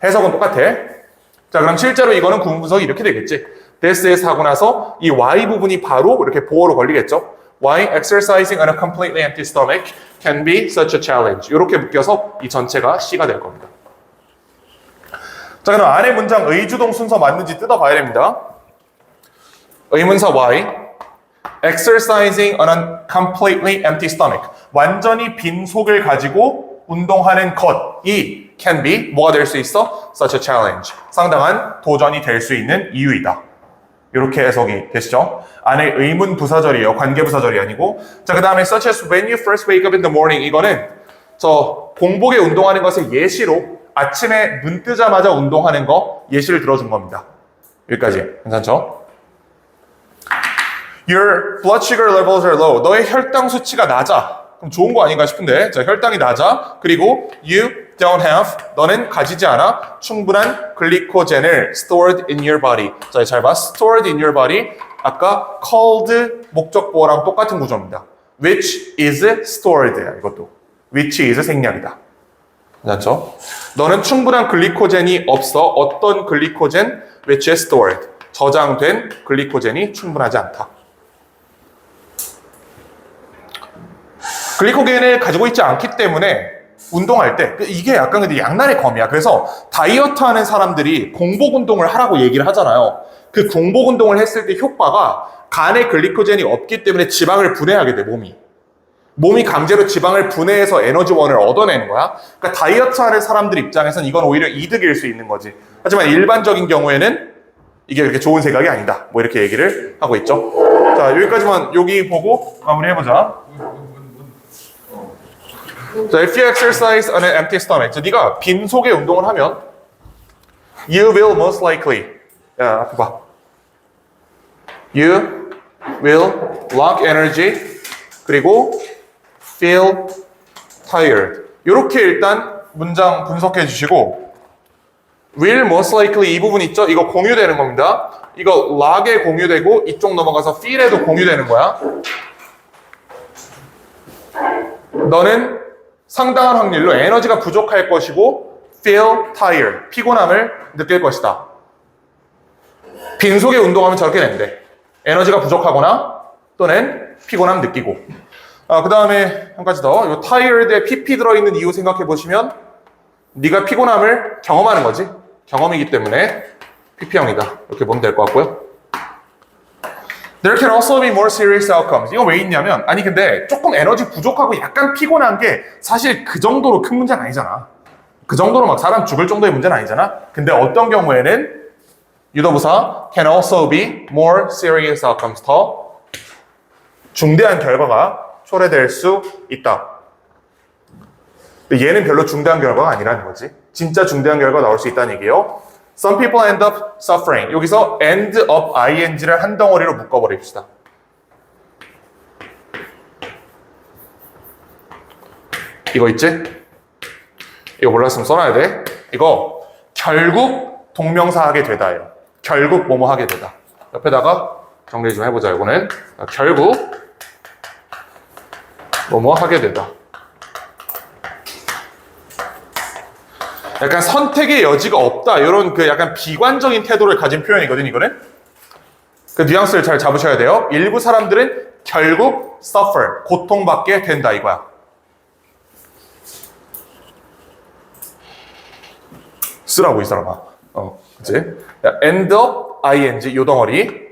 해석은 똑같아. 자, 그럼 실제로 이거는 구문분석이 이렇게 되겠지. This is 하고 나서 이 y 부분이 바로 이렇게 보어로 걸리겠죠. Why exercising on a completely empty stomach can be such a challenge. 이렇게 묶여서 이 전체가 C가 될 겁니다. 자, 그럼 안에 문장 의주동 순서 맞는지 뜯어봐야 됩니다. 의문사 Y, exercising on a completely empty stomach. 완전히 빈 속을 가지고 운동하는 것이 can be 뭐가 될 수 있어? Such a challenge. 상당한 도전이 될 수 있는 이유이다. 이렇게 해석이 되시죠? 안에 의문 부사절이에요. 관계 부사절이 아니고. 자, 그 다음에 such as when you first wake up in the morning. 이거는 저 공복에 운동하는 것을 예시로 아침에 눈 뜨자마자 운동하는 거 예시를 들어준 겁니다. 여기까지 괜찮죠? Your blood sugar levels are low. 너의 혈당 수치가 낮아. 그럼 좋은 거 아닌가 싶은데, 자, 혈당이 낮아. 그리고 you don't have, 너는 가지지 않아 충분한 글리코젠을 stored in your body. 자, 잘 봐. stored in your body. 아까 called 목적보어랑 똑같은 구조입니다. which is stored. 이것도. which is 생략이다. 맞죠? 너는 충분한 글리코젠이 없어. 어떤 글리코젠? which is stored. 저장된 글리코젠이 충분하지 않다. 글리코겐을 가지고 있지 않기 때문에 운동할 때 이게 약간 근데 양날의 검이야. 그래서 다이어트 하는 사람들이 공복 운동을 하라고 얘기를 하잖아요. 그 공복 운동을 했을 때 효과가 간에 글리코젠이 없기 때문에 지방을 분해하게 돼, 몸이 강제로 지방을 분해해서 에너지원을 얻어내는 거야. 그러니까 다이어트 하는 사람들 입장에서는 이건 오히려 이득일 수 있는 거지. 하지만 일반적인 경우에는 이게 그렇게 좋은 생각이 아니다. 뭐 이렇게 얘기를 하고 있죠. 자, 여기까지만 여기 보고 마무리해보자. 자, if you exercise on an empty stomach. 자, 네가 빈 속에 운동을 하면 you will most likely. 야, 앞에 봐. You will lack energy. 그리고 feel tired. 이렇게 일단 문장 분석해 주시고 will most likely 이 부분 있죠? 이거 공유되는 겁니다. 이거 lack에 공유되고 이쪽 넘어가서 feel에도 공유되는 거야. 너는 상당한 확률로 에너지가 부족할 것이고 feel tired, 피곤함을 느낄 것이다. 빈속에 운동하면 저렇게 된대. 에너지가 부족하거나 또는 피곤함 느끼고. 그 다음에 한 가지 더. 이 tired에 pp 들어있는 이유 생각해 보시면 네가 피곤함을 경험하는 거지. 경험이기 때문에 pp형이다. 이렇게 보면 될 것 같고요. There can also be more serious outcomes. 이거 왜 있냐면, 아니 근데 조금 에너지 부족하고 약간 피곤한 게 사실 그 정도로 큰 문제는 아니잖아. 그 정도로 막 사람 죽을 정도의 문제는 아니잖아. 근데 어떤 경우에는 유도부사 can also be more serious outcomes. 더 중대한 결과가 초래될 수 있다. 얘는 별로 중대한 결과가 아니라는 거지. 진짜 중대한 결과가 나올 수 있다는 얘기예요. Some people end up suffering. 여기서 end up ing를 한 덩어리로 묶어버립시다. 이거 있지? 이거 몰랐으면 써놔야 돼. 이거 결국 동명사하게 되다예요. 결국 뭐뭐 하게 되다. 옆에다가 정리 좀 해보자. 이거는 결국 뭐뭐 하게 되다. 약간 선택의 여지가 없다. 이런 그 약간 비관적인 태도를 가진 표현이거든, 이거는. 그 뉘앙스를 잘 잡으셔야 돼요. 일부 사람들은 결국 suffer, 고통받게 된다 이거야. 쓰라고 이 사람아. 그치? end up ing 요 덩어리.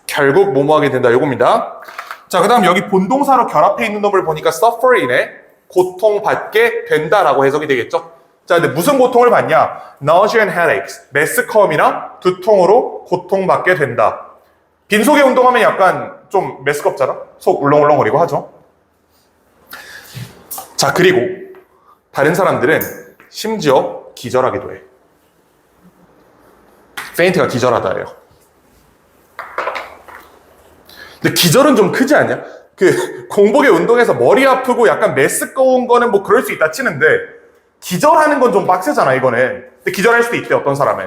결국 뭐뭐하게 된다 요겁니다. 자, 그 다음 여기 본동사로 결합해 있는 놈을 보니까 suffer이네. 고통받게 된다라고 해석이 되겠죠? 자, 근데 무슨 고통을 받냐? nausea and headaches. 메스컴이나 두통으로 고통받게 된다. 빈속에 운동하면 약간 좀 메스껍잖아? 속 울렁울렁거리고 하죠? 자, 그리고 다른 사람들은 심지어 기절하기도 해. 페인트가 기절하다예요. 근데 기절은 좀 크지 않냐? 그 공복에 운동해서 머리 아프고 약간 메스꺼운 거는 뭐 그럴 수 있다 치는데 기절하는 건 좀 빡세잖아, 이거는. 근데 기절할 수도 있대, 어떤 사람은.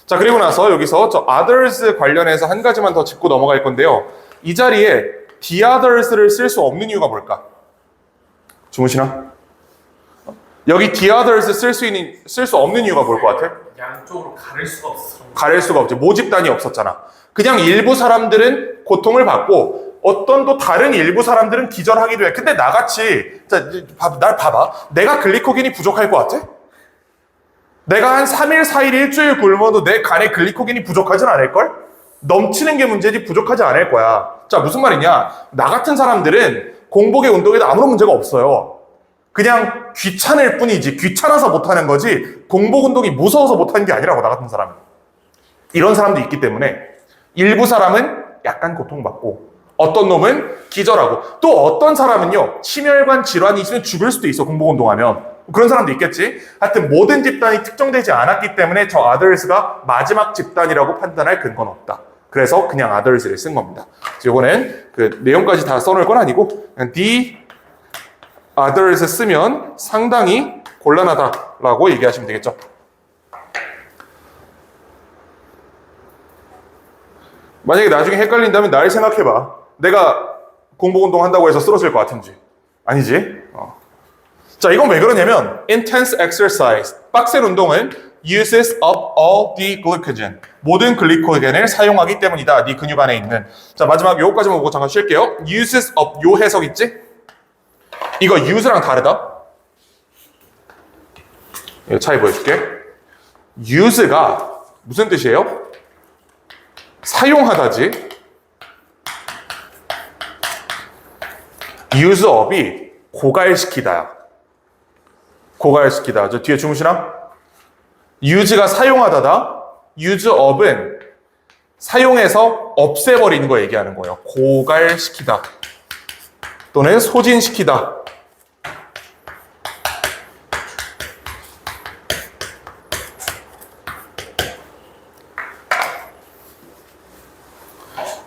자, 그리고 나서 여기서 저 others 관련해서 한 가지만 더 짚고 넘어갈 건데요. 이 자리에 the others를 쓸 수 없는 이유가 뭘까? 주무시나? 여기 the others 쓸 수 없는 이유가 뭘 것 같아? 양쪽으로 가릴 수가 없어. 가릴 수가 없지. 모집단이 없었잖아. 그냥 일부 사람들은 고통을 받고 어떤 또 다른 일부 사람들은 기절하기도 해. 근데 나같이, 자, 날 봐봐. 내가 글리코겐이 부족할 것 같아? 내가 한 3일, 4일, 일주일 굶어도 내 간에 글리코겐이 부족하진 않을걸? 넘치는 게 문제지 부족하지 않을 거야. 자, 무슨 말이냐? 나 같은 사람들은 공복의 운동에도 아무런 문제가 없어요. 그냥 귀찮을 뿐이지. 귀찮아서 못하는 거지. 공복 운동이 무서워서 못하는 게 아니라고, 나 같은 사람은. 이런 사람도 있기 때문에 일부 사람은 약간 고통받고 어떤 놈은 기절하고 또 어떤 사람은요 심혈관 질환이 있으면 죽을 수도 있어. 공복 운동하면 그런 사람도 있겠지. 하여튼 모든 집단이 특정되지 않았기 때문에 저 others가 마지막 집단이라고 판단할 근거는 없다. 그래서 그냥 others를 쓴 겁니다. 이거는 그 내용까지 다 써놓을 건 아니고 그냥 the others 쓰면 상당히 곤란하다라고 얘기하시면 되겠죠. 만약에 나중에 헷갈린다면 날 생각해봐. 내가 공복운동 한다고 해서 쓰러질 것 같은지. 아니지? 자, 이건 왜 그러냐면 intense exercise, 빡센 운동은 uses up all the glycogen, 모든 글리코겐을 사용하기 때문이다. 네 근육 안에 있는. 자, 마지막 요거까지만 보고 잠깐 쉴게요. uses up, 요 해석 있지? 이거 use랑 다르다. 이거 차이 보여줄게. use가 무슨 뜻이에요? 사용하다지. use up이 고갈시키다. 고갈시키다. 저 뒤에 주무시나? use가 사용하다다. use up은 사용해서 없애버리는 거 얘기하는 거예요. 고갈시키다. 또는 소진시키다.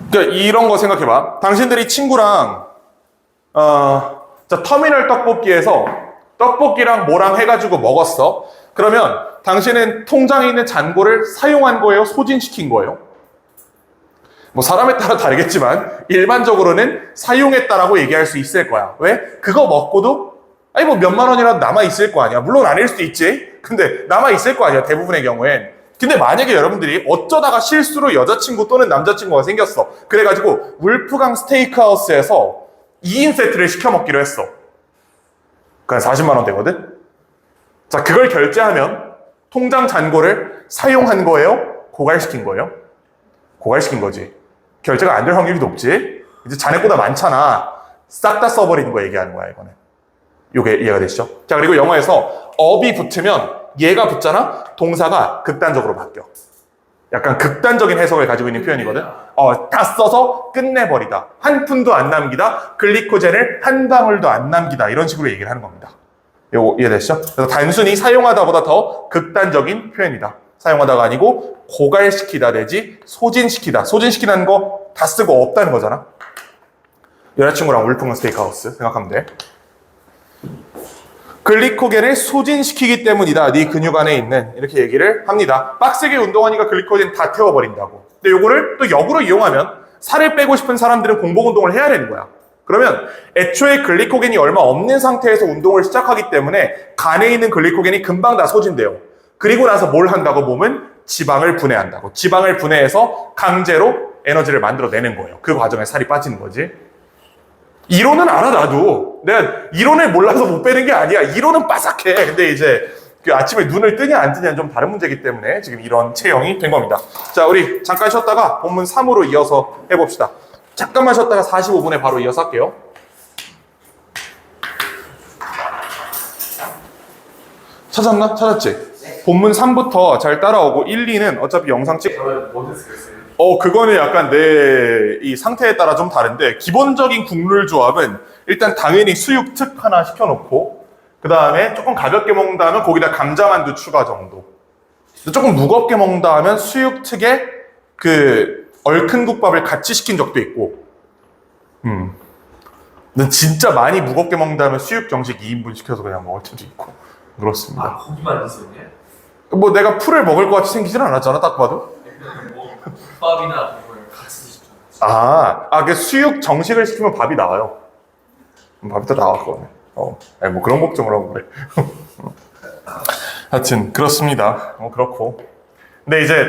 그러니까 이런 거 생각해봐. 당신들이 친구랑 자, 터미널 떡볶이에서 떡볶이랑 뭐랑 해가지고 먹었어. 그러면 당신은 통장에 있는 잔고를 사용한 거예요? 소진시킨 거예요? 뭐 사람에 따라 다르겠지만 일반적으로는 사용했다라고 얘기할 수 있을 거야. 왜? 그거 먹고도 아니 뭐 몇만 원이라도 남아있을 거 아니야. 물론 아닐 수도 있지. 근데 남아있을 거 아니야. 대부분의 경우엔. 근데 만약에 여러분들이 어쩌다가 실수로 여자친구 또는 남자친구가 생겼어. 그래가지고 울프강 스테이크하우스에서 2인 세트를 시켜 먹기로 했어. 그냥 40만 원 되거든? 자, 그걸 결제하면 통장 잔고를 사용한 거예요? 고갈시킨 거예요? 고갈시킨 거지. 결제가 안 될 확률이 높지? 이제 자네보다 많잖아. 싹 다 써버리는 거 얘기하는 거야, 이거는. 요게 이해가 되시죠? 자, 그리고 영어에서 up이 붙으면 얘가 붙잖아? 동사가 극단적으로 바뀌어. 약간 극단적인 해석을 가지고 있는 표현이거든? 다 써서 끝내버리다. 한 푼도 안 남기다. 글리코젠을 한 방울도 안 남기다. 이런 식으로 얘기를 하는 겁니다. 요거 이해되시죠? 그래서 단순히 사용하다보다 더 극단적인 표현이다. 사용하다가 아니고 고갈시키다 내지 소진시키다. 소진시키는 거 다 쓰고 없다는 거잖아. 여자친구랑 울프강 스테이크하우스 생각하면 돼. 글리코겐을 소진시키기 때문이다. 네 근육 안에 있는 이렇게 얘기를 합니다. 빡세게 운동하니까 글리코겐 다 태워버린다고. 근데 요거를 또 역으로 이용하면 살을 빼고 싶은 사람들은 공복운동을 해야 되는 거야. 그러면 애초에 글리코겐이 얼마 없는 상태에서 운동을 시작하기 때문에 간에 있는 글리코겐이 금방 다 소진돼요. 그리고 나서 뭘 한다고 보면 지방을 분해한다고. 지방을 분해해서 강제로 에너지를 만들어내는 거예요. 그 과정에 살이 빠지는 거지. 이론은 알아, 나도. 내가 이론을 몰라서 못 빼는 게 아니야. 이론은 빠삭해. 근데 이제 그 아침에 눈을 뜨냐 안 뜨냐는 좀 다른 문제이기 때문에 지금 이런 체형이 된 겁니다. 자, 우리 잠깐 쉬었다가 본문 3으로 이어서 해봅시다. 잠깐만 쉬었다가 45분에 바로 이어서 할게요. 찾았나? 찾았지? 본문 3부터 잘 따라오고 1, 2는 어차피 영상 찍... 저는 뭐 됐어요? 그거는 약간 내 이 상태에 따라 좀 다른데 기본적인 국룰 조합은 일단 당연히 수육 특 하나 시켜놓고 그 다음에 조금 가볍게 먹는다 하면 거기다 감자만두 추가 정도. 조금 무겁게 먹는다 하면 수육 특에 그 얼큰 국밥을 같이 시킨 적도 있고 근데 진짜 많이 무겁게 먹는다 하면 수육 정식 2인분 시켜서 그냥 먹을 때도 있고 그렇습니다. 아, 고기만 있었네? 뭐 내가 풀을 먹을 것 같이 생기진 않았잖아, 딱 봐도. 뭐 국밥이나 이걸 같이 드시죠. 그 수육 정식을 시키면 밥이 나와요. 밥이 또 나와, 그거는. 아니, 뭐 그런 걱정을 하고 그래. 하여튼, 그렇습니다. 그렇고. 근데 이제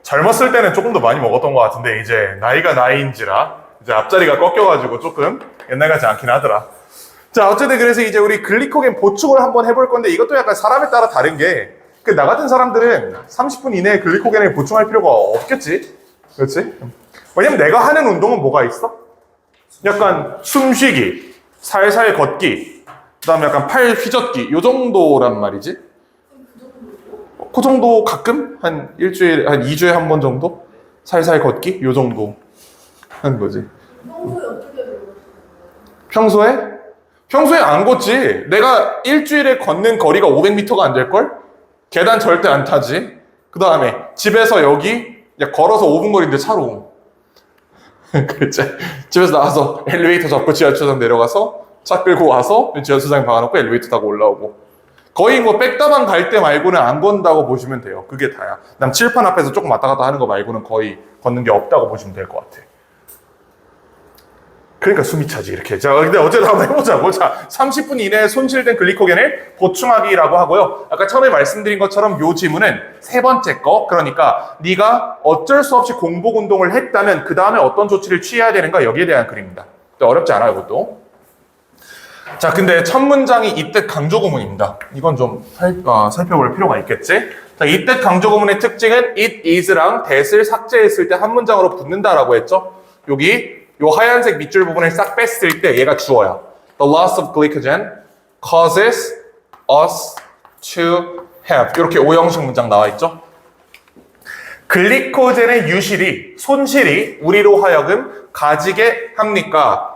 젊었을 때는 조금 더 많이 먹었던 것 같은데, 이제 나이가 나이인지라, 이제 앞자리가 꺾여가지고 조금 옛날 같지 않긴 하더라. 자, 어쨌든 그래서 이제 우리 글리코겐 보충을 한번 해볼 건데, 이것도 약간 사람에 따라 다른 게, 나 같은 사람들은 30분 이내에 글리코겐을 보충할 필요가 없겠지? 그렇지? 왜냐면 내가 하는 운동은 뭐가 있어? 약간 숨쉬기, 살살 걷기, 그 다음에 약간 팔 휘젓기, 요 정도란 말이지? 그 정도 가끔? 한 2주에 한 번 정도? 살살 걷기? 요 정도 하는 거지. 평소에 어떻게 배웠어요? 평소에? 평소에 안 걷지. 내가 일주일에 걷는 거리가 500m가 안 될걸? 계단 절대 안 타지. 그 다음에 집에서 여기 걸어서 5분 거리인데 차로. 그렇지. 집에서 나와서 엘리베이터 잡고 지하철장 내려가서 차 끌고 와서 지하주차장에 박아놓고 엘리베이터 타고 올라오고. 거의 뭐 백다방 갈 때 말고는 안 건다고 보시면 돼요. 그게 다야. 남 칠판 앞에서 조금 왔다 갔다 하는 거 말고는 거의 걷는 게 없다고 보시면 될 것 같아. 그러니까 숨이 차지 이렇게. 자, 근데 어쨌든 한번 해보자고. 자, 30분 이내에 손실된 글리코겐을 보충하기라고 하고요. 아까 처음에 말씀드린 것처럼 요 지문은 세 번째 거. 그러니까 네가 어쩔 수 없이 공복 운동을 했다면 그 다음에 어떤 조치를 취해야 되는가 여기에 대한 글입니다. 어렵지 않아요, 이것도. 자, 근데 첫 문장이 이때 강조 구문입니다. 이건 좀 살펴볼 필요가 있겠지? 자, 이때 강조 구문의 특징은 it is랑 that을 삭제했을 때 한 문장으로 붙는다라고 했죠? 여기 요 하얀색 밑줄 부분을 싹 뺐을 때 얘가 주어야. The loss of glycogen causes us to have. 이렇게 오형식 문장 나와 있죠? 글리코젠의 유실이, 손실이 우리로 하여금 가지게 합니까?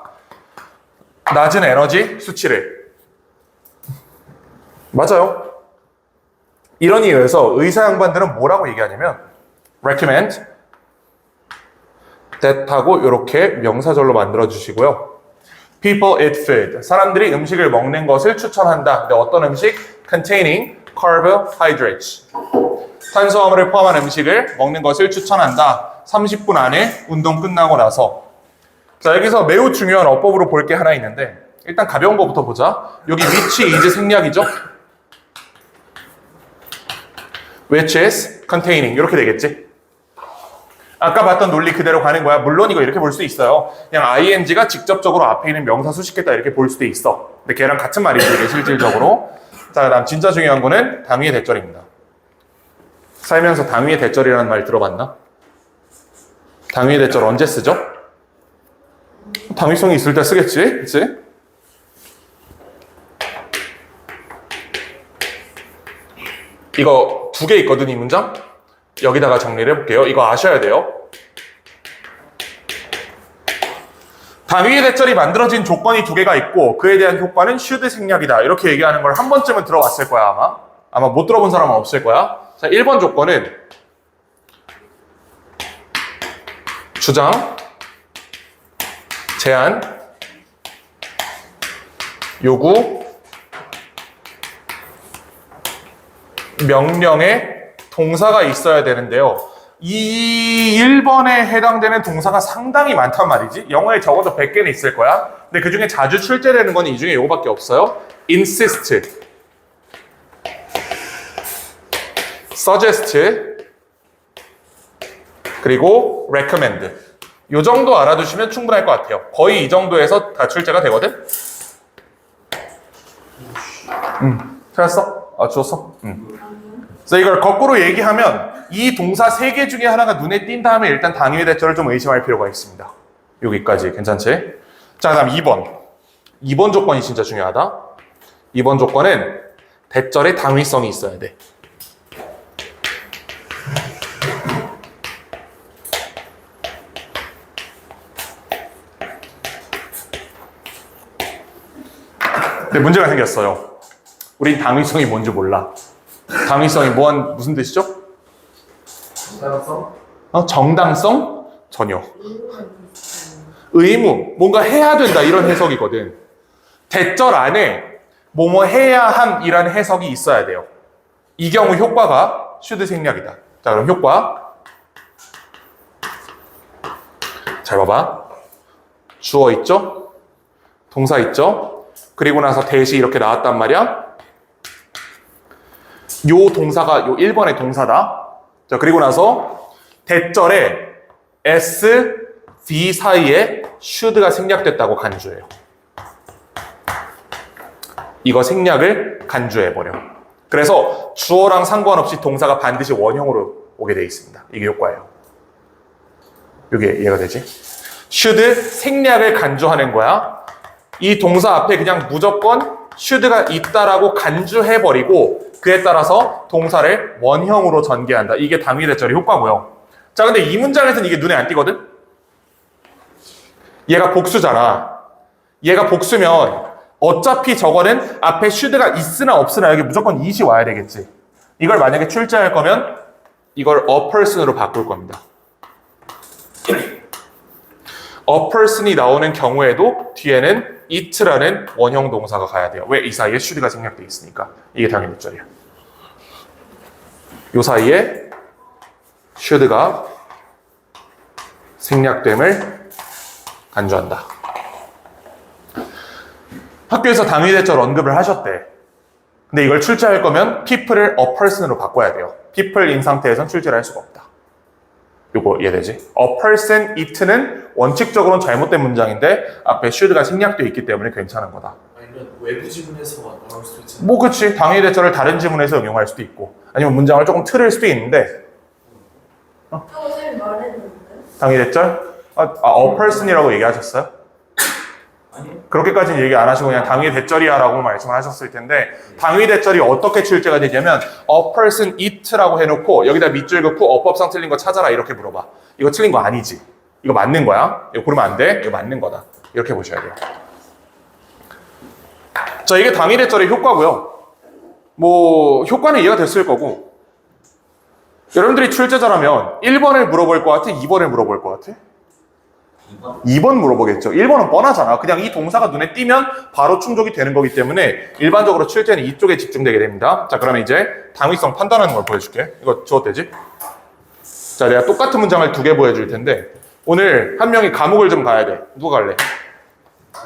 낮은 에너지 수치를. 맞아요. 이런 이유에서 의사 양반들은 뭐라고 얘기하냐면 recommend that하고 이렇게 명사절로 만들어 주시고요. People eat food. 사람들이 음식을 먹는 것을 추천한다. 근데 어떤 음식? Containing carbohydrates. 탄수화물을 포함한 음식을 먹는 것을 추천한다. 30분 안에 운동 끝나고 나서. 자, 여기서 매우 중요한 어법으로 볼 게 하나 있는데 일단 가벼운 거부터 보자. 여기 which is 생략이죠? which is containing 이렇게 되겠지? 아까 봤던 논리 그대로 가는 거야. 물론 이거 이렇게 볼 수 있어요. 그냥 ing가 직접적으로 앞에 있는 명사 수식했다 이렇게 볼 수도 있어. 근데 걔랑 같은 말이지 이게 실질적으로. 자, 그다음 진짜 중요한 거는 당위의 대절입니다. 살면서 당위의 대절이라는 말 들어봤나? 당위의 대절 언제 쓰죠? 당위성이 있을 때 쓰겠지? 그치? 이거 두 개 있거든, 이 문장? 여기다가 정리를 해볼게요. 이거 아셔야 돼요. 당위의 대절이 만들어진 조건이 두 개가 있고 그에 대한 효과는 should 생략이다. 이렇게 얘기하는 걸 한 번쯤은 들어봤을 거야, 아마. 아마 못 들어본 사람은 없을 거야. 자, 1번 조건은 주장, 제한, 요구, 명령에 동사가 있어야 되는데요. 이 1번에 해당되는 동사가 상당히 많단 말이지. 영어에 적어도 100개는 있을 거야. 근데 그 중에 자주 출제되는 건 이 중에 요거밖에 없어요. insist, suggest, 그리고 recommend. 요 정도 알아두시면 충분할 것 같아요. 거의 이 정도에서 다 출제가 되거든? 찾았어? 주웠어? 그래서 이걸 거꾸로 얘기하면 이 동사 3개 중에 하나가 눈에 띈 다음에 일단 당위의 대절을 좀 의심할 필요가 있습니다. 여기까지 괜찮지? 자, 다음 2번. 2번 조건이 진짜 중요하다. 2번 조건은 대절의 당위성이 있어야 돼. 근데 문제가 생겼어요. 우린 당위성이 뭔지 몰라. 당위성이 무슨 뜻이죠? 정당성? 정당성? 전혀. 의무, 뭔가 해야 된다 이런 해석이거든. 대절 안에 뭐뭐 해야 함이라는 해석이 있어야 돼요. 이 경우 효과가 should 생략이다. 자, 그럼 효과. 잘 봐봐. 주어 있죠? 동사 있죠? 그리고 나서 대시 이렇게 나왔단 말이야. 요 동사가 요 1번의 동사다. 자, 그리고 나서 대절에 S, V 사이에 should가 생략됐다고 간주해요. 이거 생략을 간주해버려. 그래서 주어랑 상관없이 동사가 반드시 원형으로 오게 돼 있습니다. 이게 효과예요. 이게 이해가 되지? should 생략을 간주하는 거야. 이 동사 앞에 그냥 무조건 should가 있다라고 간주해버리고 그에 따라서 동사를 원형으로 전개한다. 이게 당위 대절의 효과고요. 자, 근데 이 문장에서는 이게 눈에 안 띄거든? 얘가 복수잖아. 얘가 복수면 어차피 저거는 앞에 should가 있으나 없으나 여기 무조건 it이 와야 되겠지. 이걸 만약에 출제할 거면 이걸 a person으로 바꿀 겁니다. a person이 나오는 경우에도 뒤에는 it라는 원형 동사가 가야 돼요. 왜? 이 사이에 should가 생략돼 있으니까. 이게 당연히 묻절이야. 이 사이에 should가 생략됨을 간주한다. 학교에서 당위 대절 언급을 하셨대. 근데 이걸 출제할 거면 people을 a person으로 바꿔야 돼요. people인 상태에선 출제를 할 수가 없다. 요거 이해되지? a person, it는 원칙적으로는 잘못된 문장인데 앞에 should가 생략되어 있기 때문에 괜찮은 거다. 아니면 외부 지문에서 나올 수도 있잖아. 뭐 그치. 당위 대절을 다른 지문에서 응용할 수도 있고 아니면 문장을 조금 틀을 수도 있는데 저거 쌤이 말했는데. 당위 대절? a person이라고 얘기하셨어요? 아니요. 그렇게까지는 얘기 안 하시고 그냥 당위 대절이야라고 말씀을 하셨을 텐데 당위 대절이 어떻게 출제가 되냐면 a person it라고 해놓고 여기다 밑줄 긋고 어법상 틀린 거 찾아라 이렇게 물어봐. 이거 틀린 거 아니지? 이거 맞는 거야? 이거 고르면 안 돼? 이거 맞는 거다. 이렇게 보셔야 돼요. 자, 이게 당위 대절의 효과고요. 뭐 효과는 이해가 됐을 거고 여러분들이 출제자라면 1번을 물어볼 것 같아? 2번을 물어볼 것 같아? 2번 물어보겠죠. 1번은 뻔하잖아. 그냥 이 동사가 눈에 띄면 바로 충족이 되는 거기 때문에 일반적으로 출제는 이쪽에 집중되게 됩니다. 자, 그러면 이제 당위성 판단하는 걸 보여줄게. 이거 주어되지? 자, 내가 똑같은 문장을 2개 보여줄 텐데 오늘 한 명이 감옥을 좀 가야 돼. 누가 갈래?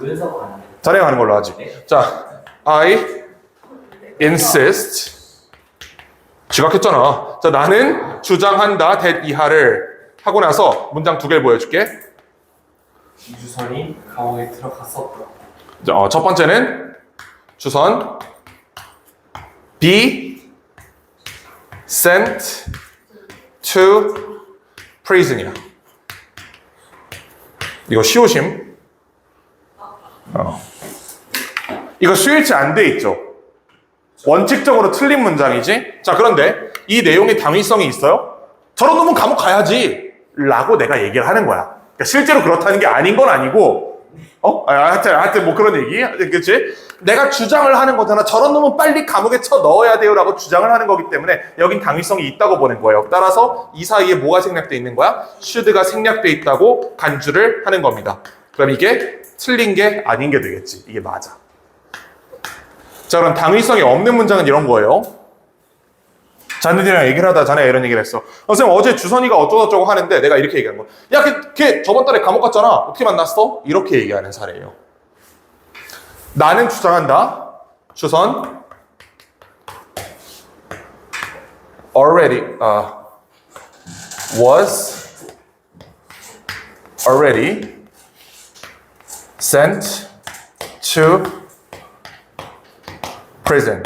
은서가 가는 거. 자네가 가는 걸로 하지. 자, I insist. 지각했잖아. 자, 나는 주장한다. that 이하를 하고 나서 문장 2개를 보여줄게. 이주선이 감옥에 들어갔었다. 자, 첫 번째는 주선 be sent to prison이야. 이거 시오심. 이거 수일치 안 돼 있죠. 원칙적으로 틀린 문장이지. 자, 그런데 이 내용에 당위성이 있어요? 저런 놈은 감옥 가야지 라고 내가 얘기를 하는 거야. 그러니까 실제로 그렇다는 게 아닌 건 아니고 하여튼 뭐 그런 얘기. 그치? 내가 주장을 하는 거잖아. 저런 놈은 빨리 감옥에 쳐 넣어야 돼요 라고 주장을 하는 거기 때문에 여긴 당위성이 있다고 보는 거예요. 따라서 이 사이에 뭐가 생략돼 있는 거야? should가 생략돼 있다고 간주를 하는 겁니다. 그럼 이게 틀린 게 아닌 게 되겠지. 이게 맞아. 자, 그럼 당위성이 없는 문장은 이런 거예요. 자네들이랑 얘기를 하다 자네가 이런 얘기를 했어. 선생님 어제 주선이가 어쩌고저쩌고 하는데 내가 이렇게 얘기한 거야. 야, 걔 저번 달에 감옥 갔잖아. 어떻게 만났어? 이렇게 얘기하는 사례예요. 나는 주장한다. 주선 already was already sent to prison.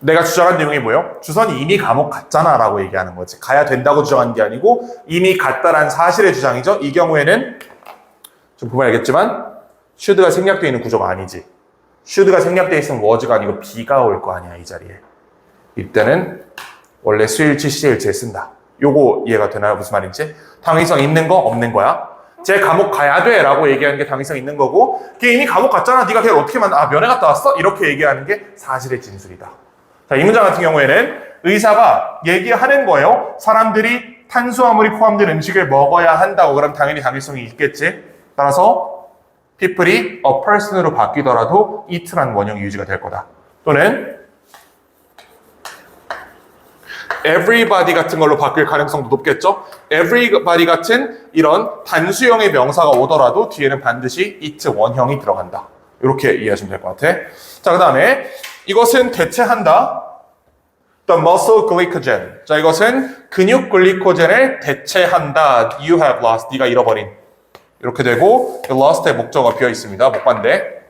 내가 주장한 내용이 뭐예요? 주선이 이미 감옥 갔잖아 라고 얘기하는 거지. 가야 된다고 주장한 게 아니고 이미 갔다라는 사실의 주장이죠. 이 경우에는 좀 보면 알겠지만 should가 생략되어 있는 구조가 아니지. should가 생략되어 있으면 was가 아니고 be가 올 거 아니야, 이 자리에. 이때는 원래 수일치, 시제일치에 쓴다. 요거 이해가 되나요? 무슨 말인지? 당위성 있는 거 없는 거야? 쟤 감옥 가야 돼 라고 얘기하는 게 당위성 있는 거고 걔 이미 감옥 갔잖아. 네가 걔를 어떻게 만나? 면회 갔다 왔어? 이렇게 얘기하는 게 사실의 진술이다. 자, 이 문장 같은 경우에는 의사가 얘기하는 거예요. 사람들이 탄수화물이 포함된 음식을 먹어야 한다고. 그럼 당연히 당위성이 있겠지. 따라서 people이 a person으로 바뀌더라도 it라는 원형이 유지가 될 거다. 또는 everybody 같은 걸로 바뀔 가능성도 높겠죠. everybody 같은 이런 단수형의 명사가 오더라도 뒤에는 반드시 it 원형이 들어간다. 이렇게 이해하시면 될 것 같아. 자, 그 다음에 이것은 대체한다. The muscle glycogen. 자, 이것은 근육 글리코젠을 대체한다. You have lost. 네가 잃어버린. 이렇게 되고 lost의 목적어가 비어 있습니다. 목반대.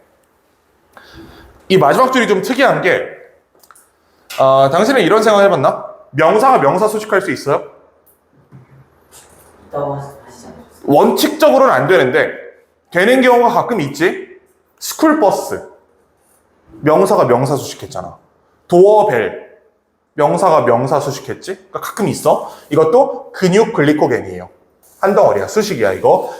이 마지막 줄이 좀 특이한 게 당신은 이런 생각 해봤나? 명사가 명사 수식할 수 있어요? 있다고 하시지 않으셨어요? 원칙적으로는 안 되는데 되는 경우가 가끔 있지. 스쿨버스 명사가 명사 수식했잖아. 도어벨 명사가 명사 수식했지. 그러니까 가끔 있어. 이것도 근육 글리코겐이에요. 한 덩어리야. 수식이야 이거.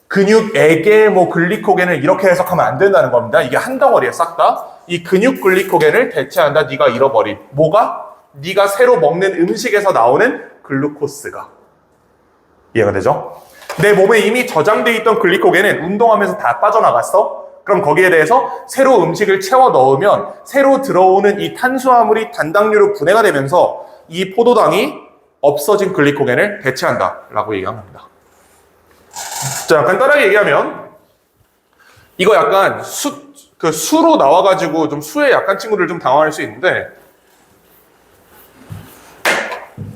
근육에게 뭐 글리코겐을 이렇게 해석하면 안 된다는 겁니다. 이게 한 덩어리야 싹 다. 이 근육 글리코겐을 대체한다. 네가 잃어버린. 뭐가? 네가 새로 먹는 음식에서 나오는 글루코스가. 이해가 되죠? 내 몸에 이미 저장돼 있던 글리코겐은 운동하면서 다 빠져나갔어. 그럼 거기에 대해서 새로 음식을 채워 넣으면 새로 들어오는 이 탄수화물이 단당류로 분해가 되면서 이 포도당이 없어진 글리코겐을 대체한다라고 얘기한 겁니다. 자, 간단하게 얘기하면 이거 약간 수로 나와가지고 좀 수에 약한 친구들 좀 당황할 수 있는데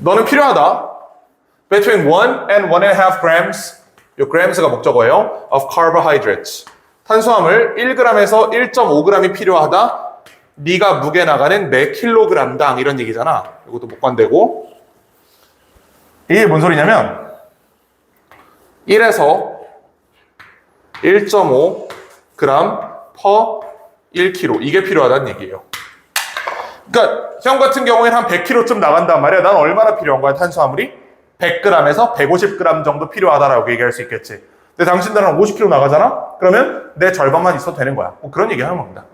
너는 필요하다. Between 1 and 1.5 grams, 이 grams가 목적어예요. Of carbohydrates. 탄수화물 1g에서 1.5g이 필요하다. 네가 무게 나가는 매 킬로그램당 이런 얘기잖아. 이것도 목관되고. 이게 뭔 소리냐면 1에서 1.5g per 1kg 이게 필요하다는 얘기예요. 그러니까 형 같은 경우에는 한 100kg쯤 나간단 말이야. 난 얼마나 필요한 거야 탄수화물이? 100g에서 150g 정도 필요하다라고 얘기할 수 있겠지. 근데 당신들은 50kg 나가잖아? 그러면 내 절반만 있어도 되는 거야. 뭐 그런 얘기 하는 겁니다.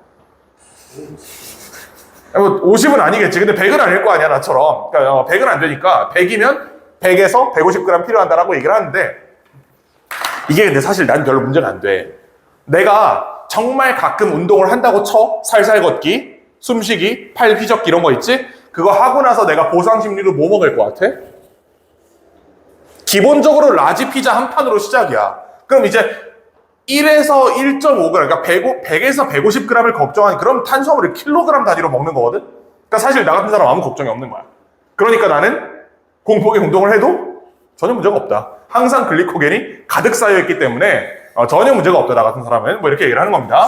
뭐 50은 아니겠지. 근데 100은 아닐 거 아니야 나처럼. 그러니까 100은 안 되니까 100이면 100에서 150g 필요하다라고 얘기를 하는데 이게 근데 사실 난 별로 문제가 안 돼. 내가 정말 가끔 운동을 한다고 쳐. 살살 걷기, 숨쉬기, 팔 휘젓기 이런 거 있지? 그거 하고 나서 내가 보상 심리로 뭐 먹을 것 같아? 기본적으로 라지 피자 한 판으로 시작이야. 그럼 이제 1에서 1.5g, 그러니까 100에서 150g을 걱정하니 그럼 탄수화물을 킬로그램 단위로 먹는 거거든? 그러니까 사실 나 같은 사람 아무 걱정이 없는 거야. 그러니까 나는 공복에 운동을 해도 전혀 문제가 없다. 항상 글리코겐이 가득 쌓여있기 때문에 전혀 문제가 없다. 나 같은 사람은 뭐 이렇게 얘기를 하는 겁니다.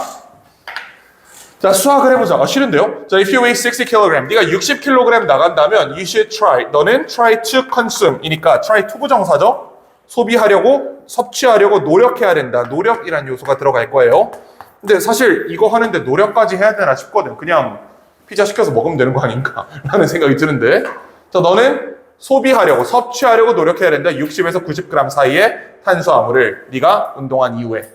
자, 수학을 해보자. 싫은데요? 자, if you weigh 60kg, 네가 60kg 나간다면 you should try. 너는 try to consume 이니까 try to 부정사죠? 소비하려고, 섭취하려고 노력해야 된다. 노력이란 요소가 들어갈 거예요. 근데 사실 이거 하는데 노력까지 해야 되나 싶거든. 그냥 피자 시켜서 먹으면 되는 거 아닌가 라는 생각이 드는데. 자, 너는 소비하려고, 섭취하려고 노력해야 된다. 60에서 90g 사이의 탄수화물을 네가 운동한 이후에.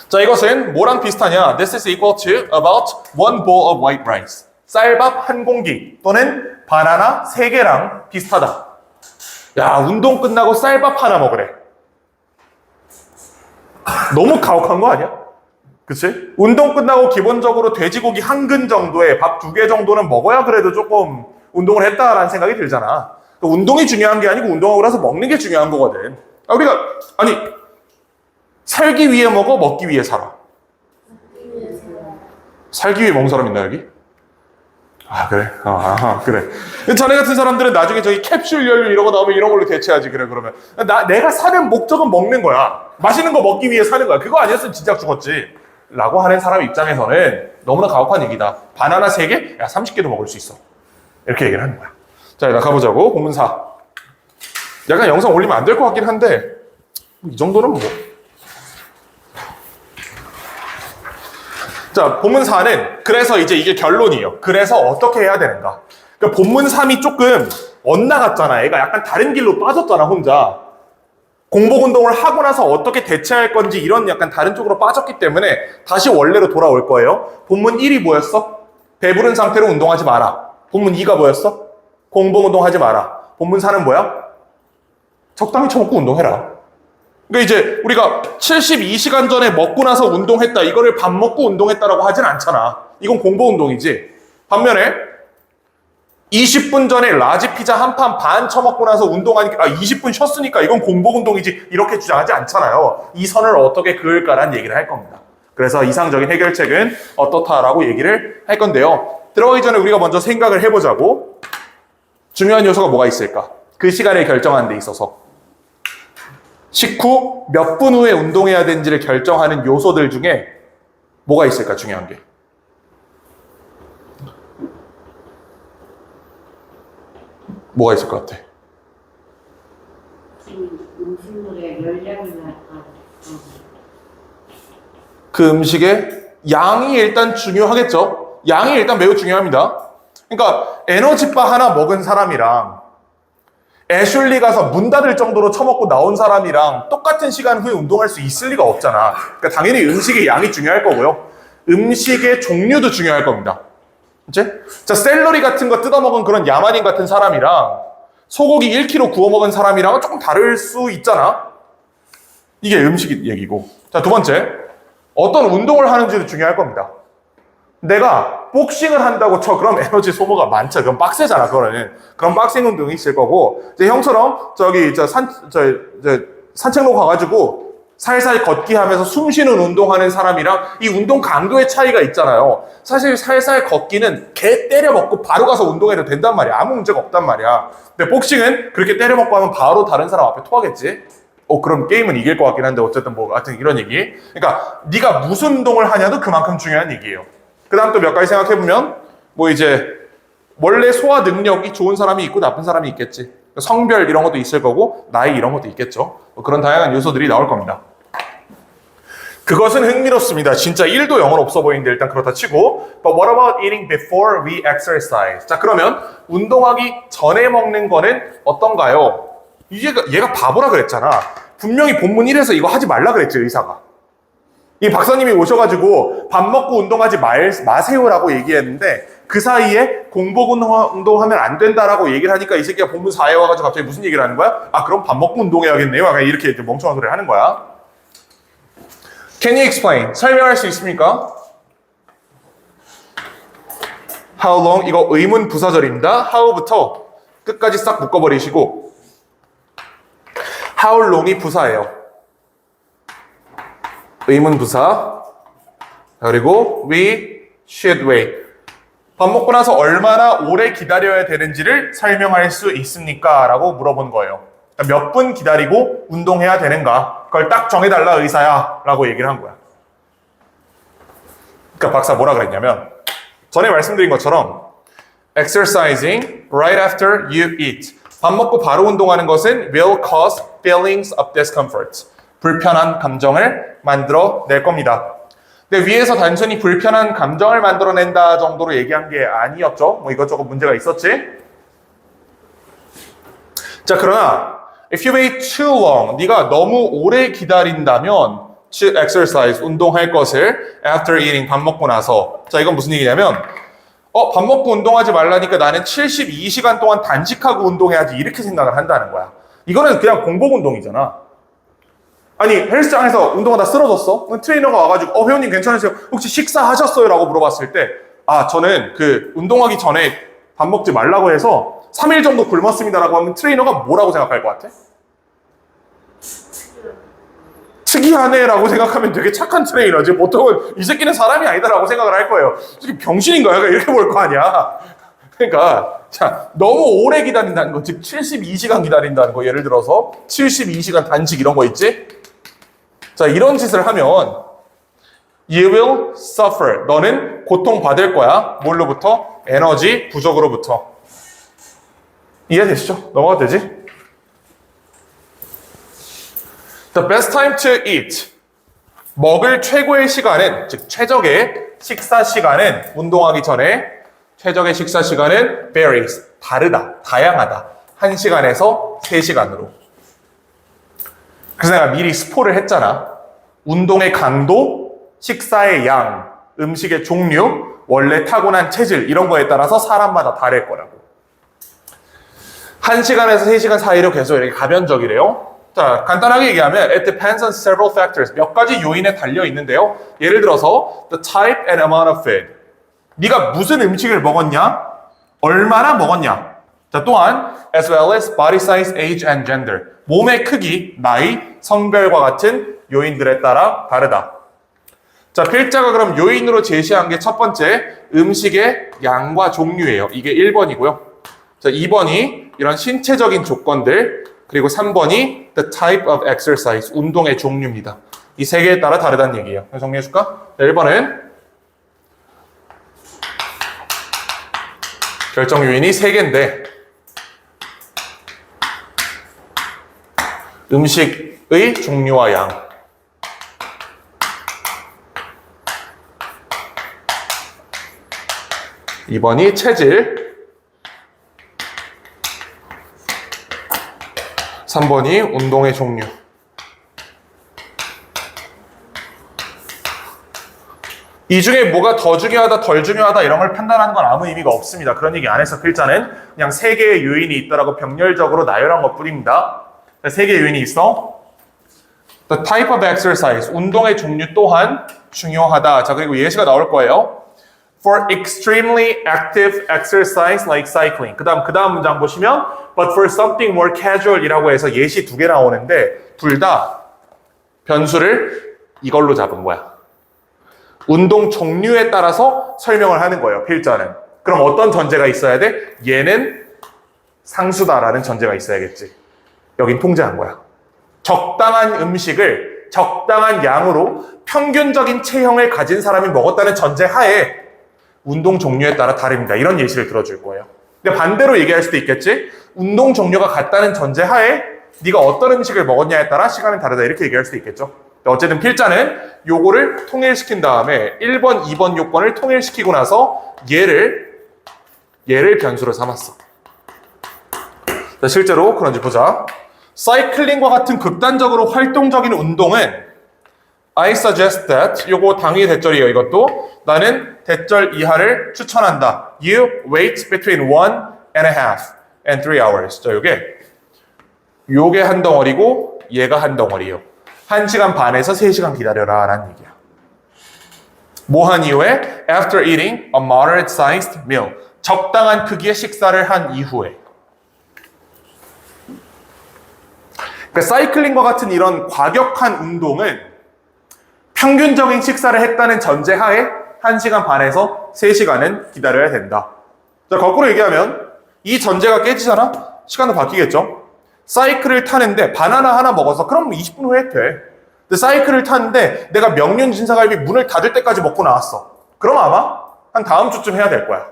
자, 이것은 뭐랑 비슷하냐? This is equal to about one bowl of white rice. 쌀밥 한 공기 또는 바나나 3개랑 비슷하다. 야, 운동 끝나고 쌀밥 하나 먹으래. 너무 가혹한 거 아니야? 그치? 운동 끝나고 기본적으로 돼지고기 한 근 정도에 밥 2개 정도는 먹어야 그래도 조금 운동을 했다라는 생각이 들잖아. 운동이 중요한 게 아니고 운동하고 나서 먹는 게 중요한 거거든. 우리가 살기 위해 먹어, 먹기 위해 살아? 살기 위해 먹는 사람 있나 여기? 아, 그래? 그래. 자네 같은 사람들은 나중에 저기 캡슐 연료 이런 거 나오면 이런 걸로 대체하지. 그래, 그러면. 내가 사는 목적은 먹는 거야. 맛있는 거 먹기 위해 사는 거야. 그거 아니었으면 진짜 죽었지. 라고 하는 사람 입장에서는 너무나 가혹한 얘기다. 바나나 3개? 야, 30개도 먹을 수 있어. 이렇게 얘기를 하는 거야. 자, 일단 가보자고. 본문 4. 약간 영상 올리면 안 될 것 같긴 한데, 이 정도는 뭐. 자, 본문 4는 그래서 이제 이게 결론이에요. 그래서 어떻게 해야 되는가? 그러니까 본문 3이 조금 엇나갔잖아. 애가 약간 다른 길로 빠졌잖아, 혼자. 공복 운동을 하고 나서 어떻게 대체할 건지 이런 약간 다른 쪽으로 빠졌기 때문에 다시 원래로 돌아올 거예요. 본문 1이 뭐였어? 배부른 상태로 운동하지 마라. 본문 2가 뭐였어? 공복 운동하지 마라. 본문 4는 뭐야? 적당히 처먹고 운동해라. 그러니까 이제 우리가 72시간 전에 먹고 나서 운동했다. 이거를 밥 먹고 운동했다라고 하진 않잖아. 이건 공복 운동이지. 반면에 20분 전에 라지 피자 한 판 반 처먹고 나서 운동하니까 20분 쉬었으니까 이건 공복 운동이지. 이렇게 주장하지 않잖아요. 이 선을 어떻게 그을까라는 얘기를 할 겁니다. 그래서 이상적인 해결책은 어떻다라고 얘기를 할 건데요. 들어가기 전에 우리가 먼저 생각을 해보자고. 중요한 요소가 뭐가 있을까? 그 시간을 결정하는 데 있어서. 식후 몇 분 후에 운동해야 되는지를 결정하는 요소들 중에 뭐가 있을까, 중요한 게. 뭐가 있을 것 같아? 음식물의 열량이나 그 음식의 양이 일단 중요하겠죠. 양이 일단 매우 중요합니다. 그러니까 에너지바 하나 먹은 사람이랑 애슐리 가서 문 닫을 정도로 처먹고 나온 사람이랑 똑같은 시간 후에 운동할 수 있을 리가 없잖아. 그러니까 당연히 음식의 양이 중요할 거고요. 음식의 종류도 중요할 겁니다. 그치? 자, 샐러리 같은 거 뜯어먹은 그런 야만인 같은 사람이랑 소고기 1kg 구워 먹은 사람이랑은 조금 다를 수 있잖아. 이게 음식 얘기고. 자, 두 번째. 어떤 운동을 하는지도 중요할 겁니다. 내가 복싱을 한다고 쳐. 그럼 에너지 소모가 많죠. 그럼 빡세잖아, 그거는. 그럼 빡센 운동이 있을 거고. 이제 형처럼 산책로 가가지고 살살 걷기 하면서 숨 쉬는 운동하는 사람이랑 이 운동 강도의 차이가 있잖아요. 사실 살살 걷기는 개 때려먹고 바로 가서 운동해도 된단 말이야. 아무 문제가 없단 말이야. 근데 복싱은 그렇게 때려먹고 하면 바로 다른 사람 앞에 토하겠지? 그럼 게임은 이길 것 같긴 한데 어쨌든 뭐 하여튼 이런 얘기. 그러니까 네가 무슨 운동을 하냐도 그만큼 중요한 얘기예요. 그 다음 또 몇 가지 생각해보면 뭐 이제 원래 소화 능력이 좋은 사람이 있고 나쁜 사람이 있겠지. 성별 이런 것도 있을 거고 나이 이런 것도 있겠죠. 그런 다양한 요소들이 나올 겁니다. 그것은 흥미롭습니다. 진짜 1도 영혼 없어 보이는데 일단 그렇다 치고 But what about eating before we exercise? 자, 그러면 운동하기 전에 먹는 거는 어떤가요? 얘가 바보라 그랬잖아. 분명히 본문 1에서 이거 하지 말라 그랬지, 의사가. 이 박사님이 오셔가지고 밥 먹고 운동하지 마세요라고 얘기했는데 그 사이에 공복 운동하면 안 된다라고 얘기를 하니까 이 새끼가 본문 4에 와가지고 갑자기 무슨 얘기를 하는 거야? 아, 그럼 밥 먹고 운동해야겠네요. 약간 이렇게 멍청한 소리를 하는 거야. Can you explain? 설명할 수 있습니까? How long? 이거 의문 부사절입니다. how부터 끝까지 싹 묶어버리시고 How long이 부사예요. 의문 부사. 그리고 we should wait. 밥 먹고 나서 얼마나 오래 기다려야 되는지를 설명할 수 있습니까? 라고 물어본 거예요. 몇 분 기다리고 운동해야 되는가? 그걸 딱 정해달라 의사야 라고 얘기를 한 거야. 그러니까 박사 뭐라 그랬냐면 전에 말씀드린 것처럼 exercising right after you eat. 밥 먹고 바로 운동하는 것은 will cause feelings of discomfort. 불편한 감정을 만들어낼 겁니다. 근데 위에서 단순히 불편한 감정을 만들어낸다 정도로 얘기한 게 아니었죠. 뭐 이것저것 문제가 있었지. 자, 그러나 if you wait too long, 네가 너무 오래 기다린다면 to exercise, 운동할 것을 after eating, 밥 먹고 나서. 자, 이건 무슨 얘기냐면 밥 먹고 운동하지 말라니까 나는 72시간 동안 단식하고 운동해야지 이렇게 생각을 한다는 거야. 이거는 그냥 공복 운동이잖아. 아니, 헬스장에서 운동하다 쓰러졌어? 트레이너가 와가지고 회원님 괜찮으세요? 혹시 식사하셨어요? 라고 물어봤을 때 저는 운동하기 전에 밥 먹지 말라고 해서 3일 정도 굶었습니다 라고 하면 트레이너가 뭐라고 생각할 것 같아? 특이하네 라고 생각하면 되게 착한 트레이너지. 보통은 이 새끼는 사람이 아니다 라고 생각을 할 거예요. 이 새끼 병신인가요? 이렇게 볼 거 아니야. 그러니까 자, 너무 오래 기다린다는 거, 즉 72시간 기다린다는 거, 예를 들어서 72시간 단식 이런 거 있지? 자, 이런 짓을 하면 you will suffer. 너는 고통받을 거야. 뭘로부터? 에너지 부족으로부터. 이해되시죠? 넘어가도 되지? The best time to eat. 먹을 최고의 시간은, 즉 최적의 식사 시간은, 운동하기 전에 최적의 식사 시간은 varies. 다르다. 다양하다. 1시간에서 3시간으로. 그래서 내가 미리 스포를 했잖아. 운동의 강도, 식사의 양, 음식의 종류, 원래 타고난 체질 이런 거에 따라서 사람마다 다를 거라고. 1시간에서 3시간 사이로 계속 이렇게 가변적이래요. 자, 간단하게 얘기하면 it depends on several factors. 몇 가지 요인에 달려 있는데요. 예를 들어서 the type and amount of food. 네가 무슨 음식을 먹었냐? 얼마나 먹었냐? 자, 또한 as well as body size, age and gender. 몸의 크기, 나이, 성별과 같은 요인들에 따라 다르다. 자, 필자가 그럼 요인으로 제시한 게 첫 번째 음식의 양과 종류예요. 이게 1번이고요. 자, 2번이 이런 신체적인 조건들, 그리고 3번이 the type of exercise, 운동의 종류입니다. 이 세 개에 따라 다르다는 얘기예요. 정리해 줄까? 자, 1번은 결정 요인이 3개인데 음식의 종류와 양. 2번이 체질. 3번이 운동의 종류. 이 중에 뭐가 더 중요하다, 덜 중요하다 이런 걸 판단하는 건 아무 의미가 없습니다. 그런 얘기 안 해서 글자는 그냥 세 개의 요인이 있다라고 병렬적으로 나열한 것 뿐입니다. 세 개의 요인이 있어. The type of exercise, 운동의 종류 또한 중요하다. 자, 그리고 예시가 나올 거예요. For extremely active exercise like cycling. 그 다음 문장 보시면 But for something more casual 이라고 해서 예시 두 개 나오는데 둘 다 변수를 이걸로 잡은 거야. 운동 종류에 따라서 설명을 하는 거예요, 필자는. 그럼 어떤 전제가 있어야 돼? 얘는 상수다라는 전제가 있어야겠지. 여긴 통제한 거야. 적당한 음식을 적당한 양으로 평균적인 체형을 가진 사람이 먹었다는 전제 하에 운동 종류에 따라 다릅니다. 이런 예시를 들어줄 거예요. 근데 반대로 얘기할 수도 있겠지. 운동 종류가 같다는 전제 하에 네가 어떤 음식을 먹었냐에 따라 시간은 다르다. 이렇게 얘기할 수도 있겠죠. 어쨌든 필자는 요거를 통일시킨 다음에 1번, 2번 요건을 통일시키고 나서 얘를 변수로 삼았어. 자, 실제로 그런지 보자. 사이클링과 같은 극단적으로 활동적인 운동은 I suggest that 요거 당위 대절이에요. 이것도 나는 대절 이하를 추천한다. You wait between 1.5 and 3 hours. 자, 요게 한 덩어리고 얘가 한 덩어리예요. 1시간 반에서 3시간 기다려라 라는 얘기야. 뭐 한 이후에 after eating a moderate sized meal. 적당한 크기의 식사를 한 이후에. 그러니까 사이클링과 같은 이런 과격한 운동은 평균적인 식사를 했다는 전제 하에 1시간 반에서 3시간은 기다려야 된다. 자, 거꾸로 얘기하면 이 전제가 깨지잖아? 시간도 바뀌겠죠? 사이클을 타는데 바나나 하나 먹어서 그럼 20분 후에 돼. 근데 사이클을 타는데 내가 명륜 진사갈비 문을 닫을 때까지 먹고 나왔어. 그럼 아마 한 다음 주쯤 해야 될 거야.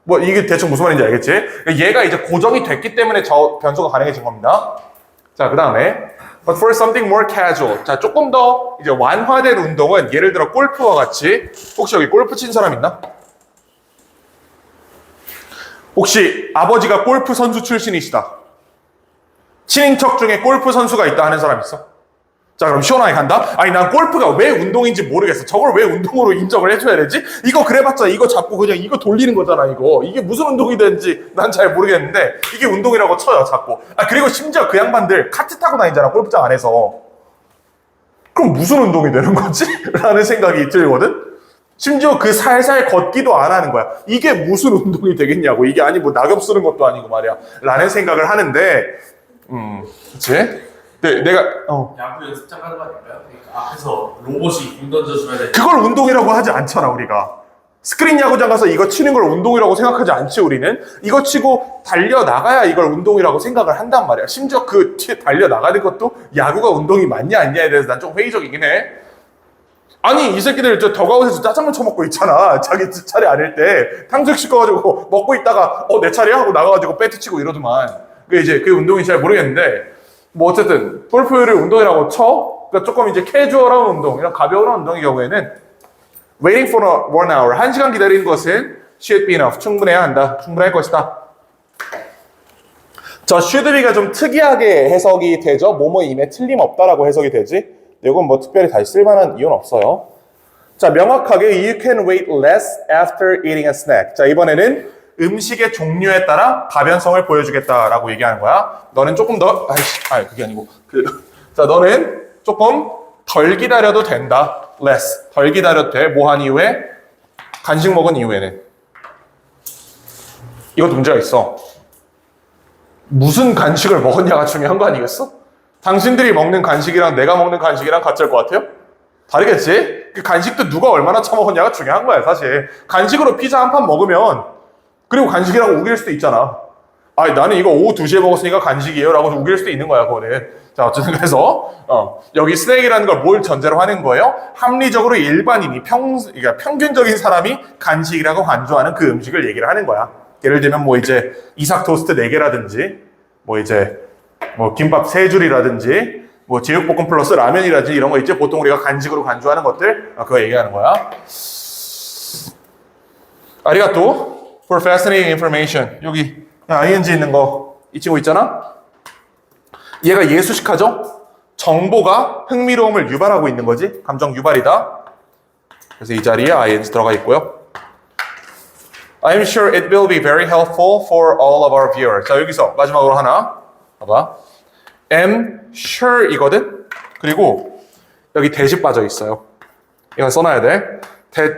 뭐 이게 대충 무슨 말인지 알겠지? 얘가 이제 고정이 됐기 때문에 저 변수가 가능해진 겁니다. 자, 그 다음에 But for something more casual. 자, 조금 더 이제 완화된 운동은 예를 들어 골프와 같이 혹시 여기 골프 친 사람 있나? 혹시 아버지가 골프 선수 출신이시다. 친인척 중에 골프 선수가 있다 하는 사람 있어? 자, 그럼 시원하게 간다? 아니, 난 골프가 왜 운동인지 모르겠어. 저걸 왜 운동으로 인정을 해줘야 되지? 이거 그래봤자 이거 잡고 그냥 이거 돌리는 거잖아, 이거. 이게 무슨 운동이 되는지 난 잘 모르겠는데 이게 운동이라고 쳐요, 자꾸. 아, 그리고 심지어 그 양반들 카트 타고 다니잖아, 골프장 안에서. 그럼 무슨 운동이 되는 거지? 라는 생각이 들거든? 심지어 그 살살 걷기도 안 하는 거야. 이게 무슨 운동이 되겠냐고. 이게 아니 뭐 낙엽 쓰는 것도 아니고 말이야. 라는 생각을 하는데, 그치? 네, 내가 야구 연습장 가는 거 아닐까요? 그러니까 앞에서 로봇이 공 던져주면 돼. 그걸 운동이라고 하지 않잖아, 우리가. 스크린 야구장 가서 이거 치는 걸 운동이라고 생각하지 않지, 우리는. 이거 치고 달려나가야 이걸 운동이라고 생각을 한단 말이야. 심지어 그 뒤에 달려나가는 것도 야구가 운동이 맞냐 아니냐에 대해서 난 좀 회의적이긴 해. 아니, 이 새끼들 저 더가웃에서 짜장면 처먹고 있잖아. 자기 차례 아닐 때 탕수육 시켜가지고 먹고 있다가 내 차례야 하고 나가가지고 배트 치고 이러더만. 그게 운동인지 잘 모르겠는데 뭐 어쨌든 골프를 운동이라고 쳐. 그러니까 조금 이제 캐주얼한 운동, 이런 가벼운 운동의 경우에는 waiting for 1 hour, 1시간 기다리는 것은 should be enough, 충분해야 한다. 충분할 것이다. 저 should be가 좀 특이하게 해석이 되죠. 뭐뭐임에 틀림없다라고 해석이 되지. 이건 뭐 특별히 다시 쓸만한 이유는 없어요. 자, 명확하게 you can wait less after eating a snack. 자, 이번에는 음식의 종류에 따라 가변성을 보여주겠다라고 얘기하는 거야. 너는 조금 더, 그게 아니고. 자, 너는 조금 덜 기다려도 된다. less. 덜 기다려도 돼. 뭐 한 이후에? 간식 먹은 이후에는. 이것도 문제가 있어. 무슨 간식을 먹었냐가 중요한 거 아니겠어? 당신들이 먹는 간식이랑 내가 먹는 간식이랑 같을 것 같아요? 다르겠지? 그 간식도 누가 얼마나 처먹었냐가 중요한 거야, 사실. 간식으로 피자 한 판 먹으면 그리고 간식이라고 우길 수도 있잖아. 아니, 나는 이거 오후 2시에 먹었으니까 간식이에요 라고 우길 수도 있는 거야, 그거는. 자, 어쨌든 그래서 여기 스낵이라는 걸 뭘 전제로 하는 거예요? 합리적으로 일반인이 그러니까 평균적인 사람이 간식이라고 간주하는 그 음식을 얘기를 하는 거야. 예를 들면 뭐 이제 이삭 토스트 4개라든지 뭐 이제 뭐 김밥 3줄이라든지 뭐 제육볶음 플러스 라면이라든지 이런 거 있지. 보통 우리가 간식으로 간주하는 것들 그거 얘기하는 거야. 아리가또 for fascinating information. 여기 ing 있는 거 이 친구 있잖아. 얘가 예수식하죠? 정보가 흥미로움을 유발하고 있는 거지. 감정 유발이다. 그래서 이 자리에 ing 들어가 있고요. I'm sure it will be very helpful for all of our viewers. 자, 여기서 마지막으로 하나. 봐봐. am sure 이거든? 그리고 여기 대시 빠져 있어요. 이건 써놔야 돼.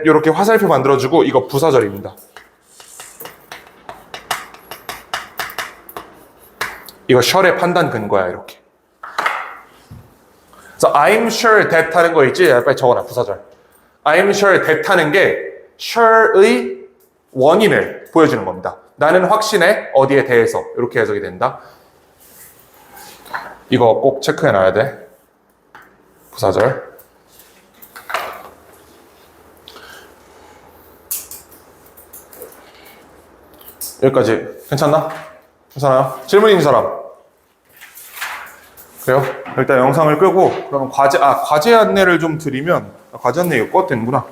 이렇게 화살표 만들어주고 이거 부사절입니다. 이거 sure의 판단 근거야, 이렇게. 그래서 I'm sure that 하는 거 있지? 빨리 적어놔, 부사절. I'm sure that 하는 게 sure의 원인을 보여주는 겁니다. 나는 확신해, 어디에 대해서. 이렇게 해석이 된다. 이거 꼭 체크해놔야 돼. 부사절. 여기까지 괜찮나? 괜찮아요? 질문 있는 사람? 그래요? 일단 영상을 끄고 그러면 과제 안내를 좀 드리면 과제 안내 이거 꺼도 되는구나.